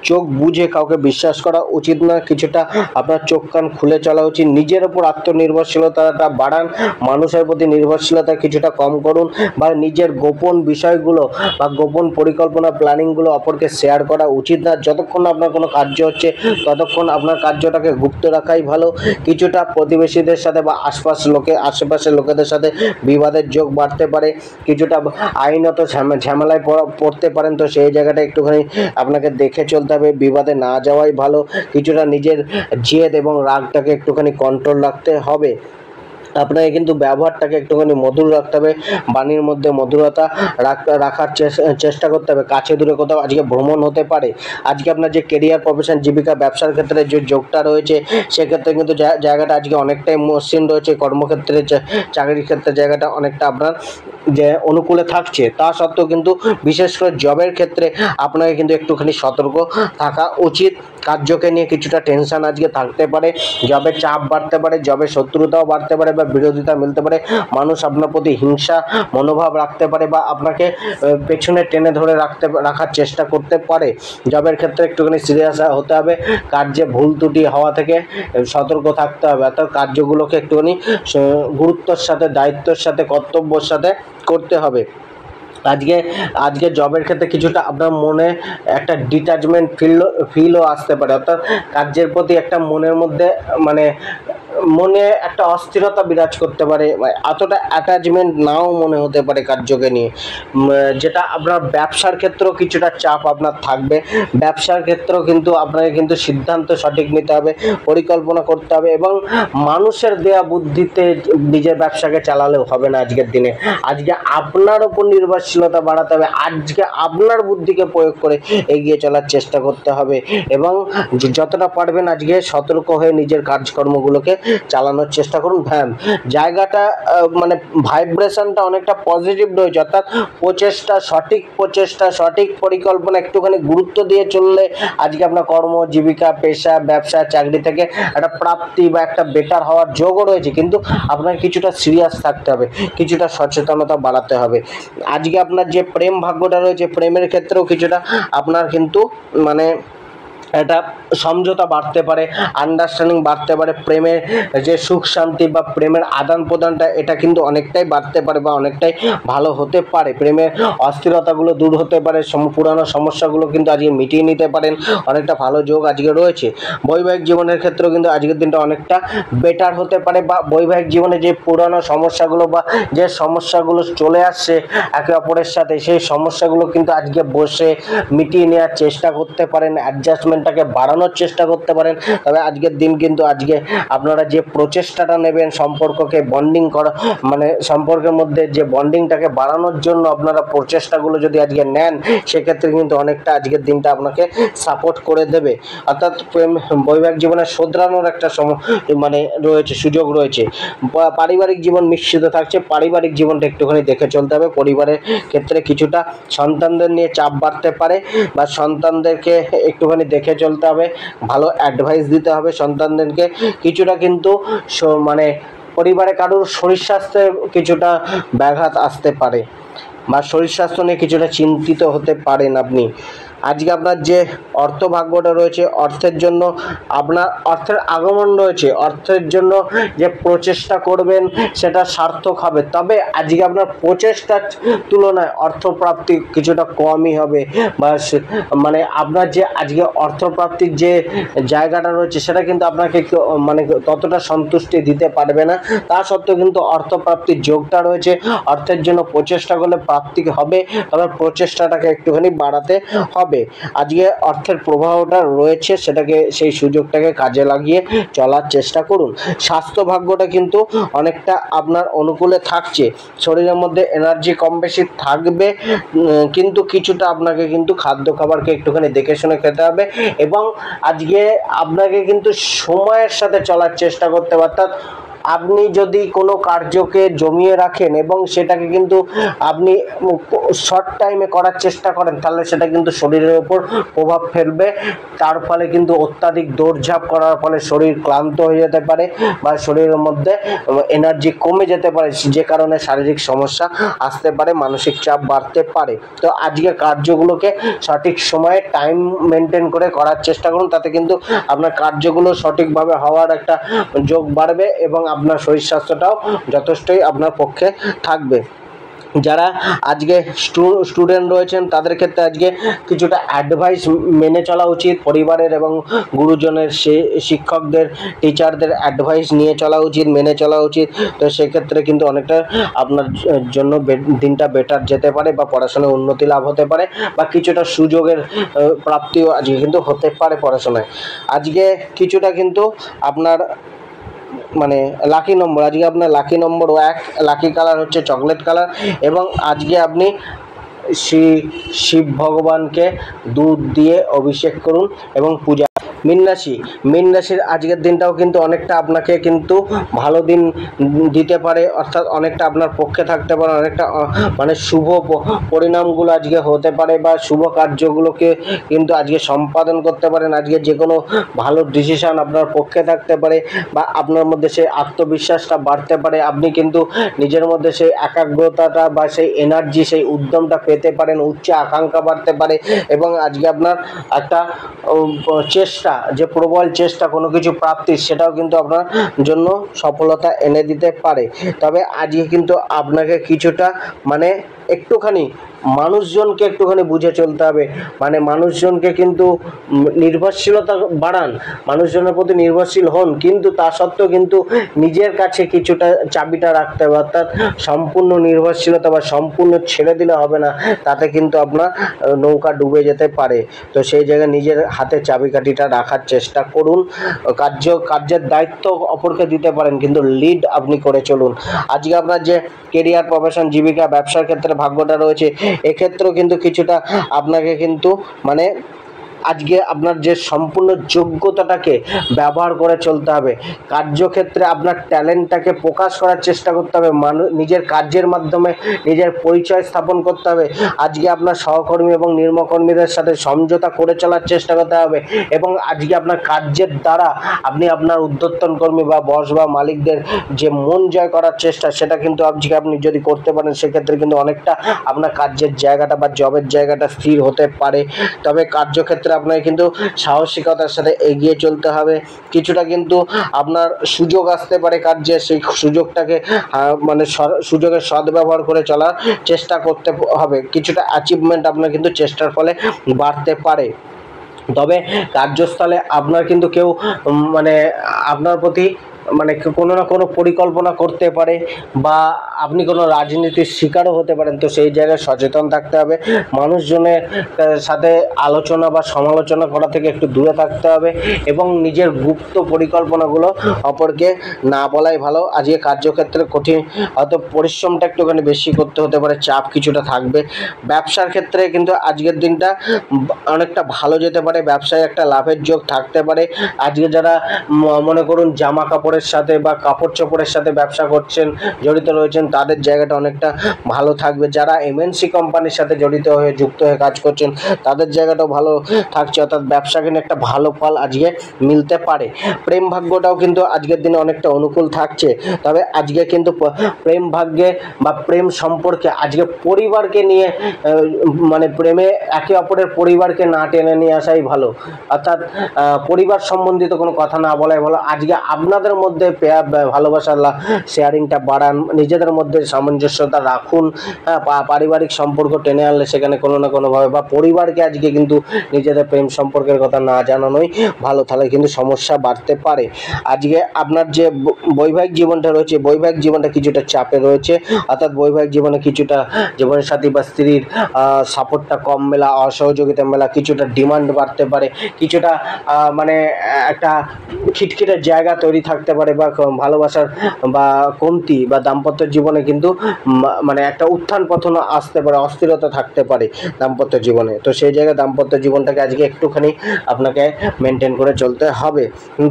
চোখ বুঝে কাউকে বিশ্বাস করা উচিত না, কিছুটা আপনার চোখ কান খুলে চলা উচিত। নিজের উপর আত্মনির্ভরশীলতাটা বাড়ান, মানুষের প্রতি নির্ভরশীলতা কিছুটা কম করুন, বা নিজের গোপন বিষয়গুলো বা গোপন পরিকল্পনা প্ল্যানিংগুলো অপরকে শেয়ার করা উচিত না। যতক্ষণ আপনার কোনো কার্য হচ্ছে ততক্ষণ আপনার কার্যটাকে গুপ্ত রাখাই ভালো। কিছুটা প্রতিবেশীদের সাথে বা আশেপাশের লোকেদের সাথে বিবাদের যোগ বাড়তে পারে, কিছুটা আইনত ঝামেলায় পড়তে পারেন, তো সেই জায়গাটা একটুখানি আপনাকে দেখে চলতে হবে, বিবাদে না যাওয়াই ভালো। কিছুটা নিজের জেদ এবং রাগটাকে একটুখানি কন্ট্রোল রাখতে হবে। আপনাকে কিন্তু ব্যবহারটাকে একটুখানি মধুর রাখতে হবে, বাণীর মধ্যে মধুরতা রাখার চেষ্টা করতে হবে। কাছে দূরে কোথাও আজকে ভ্রমণ হতে পারে। আজকে আপনার যে কেরিয়ার, প্রফেশন, জীবিকা, ব্যবসার ক্ষেত্রে যে যোগটা রয়েছে সেক্ষেত্রে কিন্তু জায়গাটা আজকে অনেকটাই মসৃণ রয়েছে। কর্মক্ষেত্রে, চাকরির ক্ষেত্রে জায়গাটা অনেকটা আপনার যে অনুকূলে থাকছে। তা সত্ত্বেও কিন্তু বিশেষ করে জবের ক্ষেত্রে আপনাকে কিন্তু একটুখানি সতর্ক থাকা উচিত। কার্যকে নিয়ে কিছুটা টেনশন আজকে থাকতে পারে, জবের চাপ বাড়তে পারে, জবের শত্রুতাও বাড়তে পারে বা বিরোধিতা মিলতে পারে। মানুষ আপনার প্রতি হিংসা মনোভাব রাখতে পারে বা আপনাকে পেছনে টেনে ধরে রাখার চেষ্টা করতে পারে। জবের ক্ষেত্রে একটুখানি সিরিয়াস হতে হবে, কার্যে ভুল ত্রুটি হওয়া থেকে সতর্ক থাকতে হবে। অর্থাৎ কার্যগুলোকে একটুখানি গুরুত্বের সাথে, দায়িত্বের সাথে, কর্তব্যের সাথে করতে হবে। আজকে জবের ক্ষেত্রে কিছুটা আপনার মনে একটা ডিটাচমেন্ট ফিলও আসতে পারে। অর্থাৎ কার্যের প্রতি একটা মনের মধ্যে মনে একটা অস্থিরতা বিরাজ করতে পারে, এতটা অ্যাটাচমেন্ট নাও মনে হতে পারে কার্যকে নিয়ে। যেটা আপনার ব্যবসার ক্ষেত্রেও কিছুটা চাপ আপনার থাকবে। ব্যবসার ক্ষেত্রেও কিন্তু আপনাকে কিন্তু সিদ্ধান্ত সঠিক নিতে হবে, পরিকল্পনা করতে হবে, এবং মানুষের দেয়া বুদ্ধিতে নিজের ব্যবসাকে চালালেও হবে না। আজকের দিনে আজকে আপনার উপর নির্ভরশীলতা বাড়াতে হবে, আজকে আপনার বুদ্ধিকে প্রয়োগ করে এগিয়ে চলার চেষ্টা করতে হবে, এবং যতটা পারবেন আজকে সতর্ক হয়ে নিজের কাজকর্মগুলোকে চালানোর চেষ্টা করুন। জায়গাটা ভাইব্রেশনটা অনেকটা পজিটিভ রয়েছে। অর্থাৎ প্রচেষ্টা, সঠিক পরিকল্পনা একটুখানি গুরুত্ব দিয়ে চললে আজকে আপনার কর্ম, জীবিকা, পেশা, ব্যবসা, চাকরি থেকে একটা প্রাপ্তি বা একটা বেটার হওয়ার যোগও রয়েছে। কিন্তু আপনাকে কিছুটা সিরিয়াস থাকতে হবে, কিছুটা সচেতনতা বাড়াতে হবে। আজকে আপনার যে প্রেম ভাগ্যটা রয়েছে, প্রেমের ক্ষেত্রেও কিছুটা আপনার কিন্তু একটা সমঝোতা বাড়তে পারে, আন্ডারস্ট্যান্ডিং বাড়তে পারে। প্রেমের যে সুখ শান্তি বা প্রেমের আদান প্রদানটা এটা কিন্তু অনেকটাই বাড়তে পারে বা অনেকটাই ভালো হতে পারে। প্রেমের অস্থিরতাগুলো দূর হতে পারে, পুরানো সমস্যাগুলো কিন্তু আজকে মিটিয়ে নিতে পারেন। অনেকটা ভালো যোগ আজকে রয়েছে। বৈবাহিক জীবনের ক্ষেত্রেও কিন্তু আজকের দিনটা অনেকটা বেটার হতে পারে, বা বৈবাহিক জীবনে যে পুরানো সমস্যাগুলো বা যে সমস্যাগুলো চলে আসছে একে অপরের সাথে, সেই সমস্যাগুলো কিন্তু আজকে বসে মিটিয়ে নেওয়ার চেষ্টা করতে পারেন, অ্যাডজাস্টমেন্টটাকে বাড়ানোর চেষ্টা করতে পারেন। তবে আজকের দিন কিন্তু আজকে আপনারা যে প্রচেষ্টাটা নেবেন সম্পর্ককে বন্ডিং করা, সম্পর্কের মধ্যে যে বন্ডিংটাকে বাড়ানোর জন্য আপনারা প্রচেষ্টাগুলো যদি আজকে নেন, সেক্ষেত্রে কিন্তু অনেকটা আজকের দিনটা আপনাকে সাপোর্ট করে দেবে। অর্থাৎ বৈবাহিক জীবনে শোধরানোর একটা রয়েছে, সুযোগ রয়েছে। পারিবারিক জীবন মিশ্রিত থাকছে, পারিবারিক জীবনটা একটুখানি দেখে চলতে হবে। পরিবারের ক্ষেত্রে কিছুটা সন্তানদের নিয়ে চাপ বাড়তে পারে, বা সন্তানদেরকে একটুখানি দেখে চলতে হবে, ভালো অ্যাডভাইস দিতে হবে সন্তানদেরকে। কিছুটা কিন্তু পরিবারে কারোর শরীর স্বাস্থ্যে কিছুটা ব্যাঘাত আসতে পারে, বা শরীর স্বাস্থ্য নিয়ে কিছুটা চিন্তিত হতে পারেন আপনি। আজকে আপনার যে অর্থ ভাগ্যটা রয়েছে, অর্থের জন্য আপনার অর্থের আগমন রয়েছে, অর্থের জন্য যে প্রচেষ্টা করবেন সেটা সার্থক হবে। তবে আজকে আপনার প্রচেষ্টার তুলনায় অর্থপ্রাপ্তি কিছুটা কমই হবে, বা আপনার যে আজকে অর্থপ্রাপ্তির যে জায়গাটা রয়েছে সেটা কিন্তু আপনাকে ততটা সন্তুষ্টি দিতে পারবে না। তা সত্ত্বেও কিন্তু অর্থপ্রাপ্তির যোগটা রয়েছে। অর্থের জন্য প্রচেষ্টা করলে প্রাপ্তি হবে, তবে প্রচেষ্টাটাকে একটুখানি বাড়াতে হবে। আজকে অর্থের প্রবাহটা রয়েছে, সেই সুযোগটাকে কাজে লাগিয়ে চলার চেষ্টা করুন। স্বাস্থ্য ভাগ্যটা কিন্তু অনেকটা আপনার অনুকূলে থাকছে। শরীরের মধ্যে এনার্জি কম বেশি থাকবে, কিন্তু কিছুটা আপনাকে কিন্তু খাদ্য খাবারকে একটুখানি দেখে শুনে খেতে হবে, এবং আজকে আপনাকে কিন্তু সময়ের সাথে চলার চেষ্টা করতে হবে। অর্থাৎ আপনি যদি কোনো কার্যকে জমিয়ে রাখেন এবং সেটাকে কিন্তু আপনি শর্ট টাইমে করার চেষ্টা করেন, তাহলে সেটা কিন্তু শরীরের উপর প্রভাব ফেলবে। তার ফলে কিন্তু অত্যাধিক দৌড়ঝাঁপ করার ফলে শরীর ক্লান্ত হয়ে যেতে পারে বা শরীরের মধ্যে এনার্জি কমে যেতে পারে, যে কারণে শারীরিক সমস্যা আসতে পারে, মানসিক চাপ বাড়তে পারে। তো আজকে কার্যগুলোকে সঠিক সময়ে টাইম মেনটেন করে করার চেষ্টা করুন, তাতে কিন্তু আপনার কার্যগুলো সঠিকভাবে হওয়ার একটা যোগ বাড়বে এবং আপনার শরীর স্বাস্থ্যটাও যথেষ্টই আপনার পক্ষে থাকবে। যারা আজকে স্টুডেন্ট রয়েছেন তাদের ক্ষেত্রে আজকে কিছুটা অ্যাডভাইস মেনে চলা উচিত, পরিবারের এবং গুরুজনের, শিক্ষকদের, টিচারদের অ্যাডভাইস নিয়ে চলা উচিত, মেনে চলা উচিত। তো সেক্ষেত্রে কিন্তু অনেকটা আপনার জন্য দিনটা বেটার যেতে পারে বা পড়াশোনায় উন্নতি লাভ হতে পারে বা কিছুটা সুযোগের প্রাপ্তিও আজকে কিন্তু হতে পারে পড়াশোনায়। আজকে কিছুটা কিন্তু আপনার মানে লাকি নম্বর, আজকে আপনার লাকি নম্বর 1, লাকি কালার হচ্ছে চকলেট কালার এবং আজকে আপনি শিব ভগবানকে দুধ দিয়ে অভিষেক করুন এবং পূজা। মীন রাশির আজকের দিনটাও কিন্তু অনেকটা আপনাকে কিন্তু ভালো দিন দিতে পারে, অর্থাৎ অনেকটা আপনার পক্ষে থাকতে পারে, অনেকটা মানে শুভ পরিণামগুলো আজকে হতে পারে বা শুভ কার্যগুলোকে কিন্তু আজকে সম্পাদন করতে পারেন। আজকে যে কোনো ভালো ডিসিশন আপনার পক্ষে থাকতে পারে বা আপনার মধ্যে সেই আত্মবিশ্বাসটা বাড়তে পারে। আপনি কিন্তু নিজের মধ্যে সেই একাগ্রতাটা বা সেই এনার্জি, সেই উদ্যমটা পেতে পারেন, উচ্চ আকাঙ্ক্ষা বাড়তে পারে এবং আজকে আপনার একটা চেষ্টা, যে প্রবল চেষ্টা কোনো কিছু প্রাপ্তির, সেটাও কিন্তু আপনার জন্য সফলতা এনে দিতে পারে। তবে আজকে কিন্তু আপনাকে কিছুটা মানে একটুখানি মানুষজনকে একটুখানি বুঝে চলতে হবে, মানে মানুষজনকে কিন্তু নির্ভরশীলতা বাড়ান, মানুষজনের প্রতি নির্ভরশীল হন, কিন্তু তা সত্ত্বেও কিন্তু নিজের কাছে কিছুটা চাবিটা রাখতে হবে, অর্থাৎ সম্পূর্ণ নির্ভরশীলতা বা সম্পূর্ণ ছেড়ে দিলে হবে না, তাতে কিন্তু আপনার নৌকা ডুবে যেতে পারে। তো সেই জায়গায় নিজের হাতে চাবিকাঠিটা রাখার চেষ্টা করুন। কার্যের দায়িত্ব অপরকে দিতে পারেন, কিন্তু লিড আপনি করে চলুন। আজকে আপনার যে কেরিয়ার, প্রফেশন, জীবিকা, ব্যবসার ক্ষেত্রে ভাগ্যটা রয়েছে, এক্ষেত্রেও কিন্তু কিছুটা আপনাকে কিন্তু মানে আজকে আপনার যে সম্পূর্ণ যোগ্যতাটাকে ব্যবহার করে চলতে হবে। কার্যক্ষেত্রে আপনার ট্যালেন্টটাকে প্রকাশ করার চেষ্টা করতে হবে, নিজের কার্যের মাধ্যমে নিজের পরিচয় স্থাপন করতে হবে। আজকে আপনার সহকর্মী এবং নির্মকর্মীদের সাথে সমঝোতা করে চলার চেষ্টা করতে হবে এবং আজকে আপনার কার্যের দ্বারা আপনি আপনার ঊর্ধ্বতন কর্মী বা বস বা মালিকদের যে মন জয় করার চেষ্টা, সেটা কিন্তু আজকে আপনি যদি করতে পারেন, সেক্ষেত্রে কিন্তু অনেকটা আপনার কার্যের জায়গাটা বা জবের জায়গাটা স্থির হতে পারে। তবে কার্যক্ষেত্রে আপনাকে কিন্তু সাহসিকতার সাথে এগিয়ে চলতে হবে। কিছুটা কিন্তু আপনার সুযোগ আসতে পারে কার্যে, সেই সুযোগটাকে মানে সুযোগের সদ্ব্যবহার করে চলার চেষ্টা করতে হবে। কিছুটা অ্যাচিভমেন্ট আপনার কিন্তু চেষ্টার ফলে বাড়তে পারে। তবে কার্যস্থলে আপনার কিন্তু কেউ মানে আপনার প্রতি মানে কোনো না কোনো পরিকল্পনা করতে পারে বা আপনি কোনো রাজনীতির শিকারও হতে পারেন। তো সেই জায়গায় সচেতন থাকতে হবে, মানুষজনের সাথে আলোচনা বা সমালোচনা করা থেকে একটু দূরে থাকতে হবে এবং নিজের গুপ্ত পরিকল্পনাগুলো অপরকে না বলাই ভালো। আজকে কার্যক্ষেত্রে কঠিন হয়তো পরিশ্রমটা একটুখানি বেশি করতে হতে পারে, চাপ কিছুটা থাকবে। ব্যবসার ক্ষেত্রে কিন্তু আজকের দিনটা অনেকটা ভালো যেতে পারে, ব্যবসায় একটা লাভের যোগ থাকতে পারে। আজকে যারা মনে করুন জামা কাপড়ের সাথে বা কাপড় চোপড়ের সাথে ব্যবসা করছেন, জড়িত রয়েছেন, তাদের জায়গাটা অনেকটা ভালো থাকবে। যারা এমএনসি কোম্পানির সাথে যুক্ত হয়ে কাজ করছেন, তাদের জায়গাটাও ভালো থাকছে, অর্থাৎ ব্যবসা কিন্তু একটা ভালো ফল আজকে মিলতে পারে। প্রেম ভাগ্যটাও কিন্তু আজকের দিনে অনেকটা অনুকূল থাকছে। তবে আজকে কিন্তু প্রেম ভাগ্যে বা প্রেম সম্পর্কে আজকে পরিবারকে নিয়ে মানে প্রেমে একে অপরের পরিবারকে না টেনে নিয়ে আসাই ভালো, অর্থাৎ পরিবার সম্বন্ধিত কোনো কথা না বলাই ভালো। আজকে আপনাদের মধ্যে ভালোবাসার শেয়ারিংটা বাড়ান, নিজেদের মধ্যে সামঞ্জস্যতা রাখুন। পারিবারিক সম্পর্ক টেনে আনলে সেখানে কোনো না কোনোভাবে বা পরিবারকে আজকে কিন্তু নিজেদের প্রেম সম্পর্কের কথা না জানানোই ভালো, তাহলে কিন্তু সমস্যা বাড়তে পারে। আজকে আপনার যে বৈবাহিক জীবনটা রয়েছে, বৈবাহিক জীবনটা কিছুটা চাপে রয়েছে, অর্থাৎ বৈবাহিক জীবনে কিছুটা জীবনসাথী বা স্ত্রীর সাপোর্টটা কম মেলা, অসহযোগিতা মেলা, কিছুটা ডিমান্ড বাড়তে পারে, কিছুটা মানে একটা খিটখিটের জায়গা তৈরি থাকতে পারে, বা ভালোবাসার বা কমতি বা দাম্পত্য জীবনে কিন্তু মানে একটা উত্থান পতন আসতে পারে, অস্থিরতা থাকতে পারে দাম্পত্য জীবনে। তো সেই জায়গায় দাম্পত্য জীবনটাকে আজকে একটুখানি আপনাকে মেনটেন করে চলতে হবে।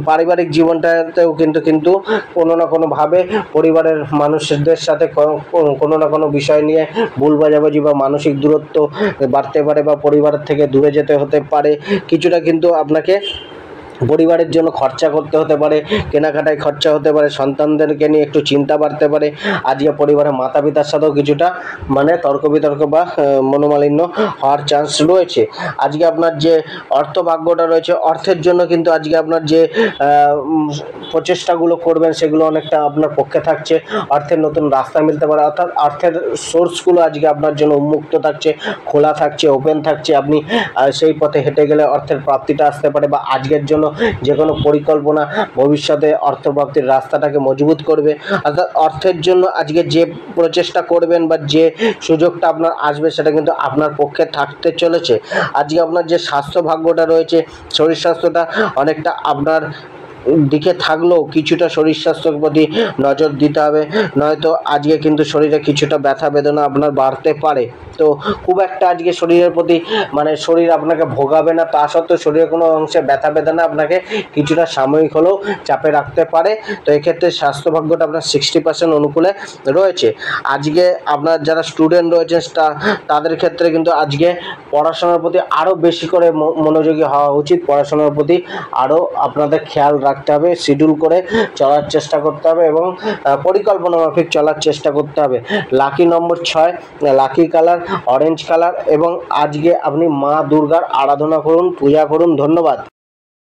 পারিবারিক জীবনটাতেও কিন্তু কোনো না কোনোভাবে পরিবারের মানুষদের সাথে কোনো না কোনো বিষয় নিয়ে ভুল বোঝাবুঝি বা মানসিক দূরত্ব বাড়তে পারে, বা পরিবারের থেকে দূরে যেতে হতে পারে। কিছুটা কিন্তু আপনাকে পরিবারের জন্য খরচা করতে হতে পারে, কেনাকাটায় খরচা হতে পারে, সন্তানদেরকে নিয়ে একটু চিন্তা বাড়তে পারে। আজকে পরিবারের মাতা পিতার সাথেও কিছুটা মানে তর্ক বিতর্ক বা মনোমালিন্য হওয়ার চান্স রয়েছে। আজকে আপনার যে অর্থভাগ্যটা রয়েছে, অর্থের জন্য কিন্তু আজকে আপনার যে প্রচেষ্টাগুলো করবেন সেগুলো অনেকটা আপনার পক্ষে থাকছে। অর্থের নতুন রাস্তা মিলতে পারে, অর্থাৎ অর্থের সোর্সগুলো আজকে আপনার জন্য উন্মুক্ত থাকছে, খোলা থাকছে, ওপেন থাকছে। আপনি সেই পথে হেঁটে গেলে অর্থের প্রাপ্তিটা আসতে পারে, বা আজকের জন্য যে কোনো পরিকল্পনা ভবিষ্যতে অর্থপ্রাপ্তির রাস্তাটাকে মজবুত করবে। অর্থাৎ অর্থের জন্য আজকে যে প্রচেষ্টা করবেন বা যে সুযোগটা আপনার আসবে সেটা কিন্তু আপনার পক্ষে থাকতে চলেছে। আজকে আপনার যে স্বাস্থ্য ভাগ্যটা রয়েছে, শরীর স্বাস্থ্যটা অনেকটা আপনার দিকে থাকলেও কিছুটা শরীর স্বাস্থ্যের প্রতি নজর দিতে হবে, নয়তো আজকে কিন্তু শরীরে কিছুটা ব্যথা বেদনা আপনার বাড়তে পারে। তো খুব একটা আজকে শরীরের প্রতি মানে শরীর আপনাকে ভোগাবে না, তা সত্ত্বেও শরীরের কোনো অংশে ব্যথা বেদনা আপনাকে কিছুটা সাময়িক হলেও চাপে রাখতে পারে। তো এক্ষেত্রে স্বাস্থ্য ভাগ্যটা আপনার 60% অনুকূলে রয়েছে। আজকে আপনার যারা স্টুডেন্ট রয়েছেন তাদের ক্ষেত্রে কিন্তু আজকে পড়াশোনার প্রতি আরও বেশি করে মনোযোগী হওয়া উচিত। পড়াশোনার প্রতি আরও আপনাদের খেয়াল রাখতে হবে, শিডিউল করে চলার চেষ্টা করতে হবে এবং পরিকল্পনা মাফিক চলার চেষ্টা করতে হবে। লাকি নম্বর 6, লাকি কালার অরেঞ্জ কালার, এবং আজকে আপনি মা দুর্গার আরাধনা করুন, পূজা করুন। ধন্যবাদ।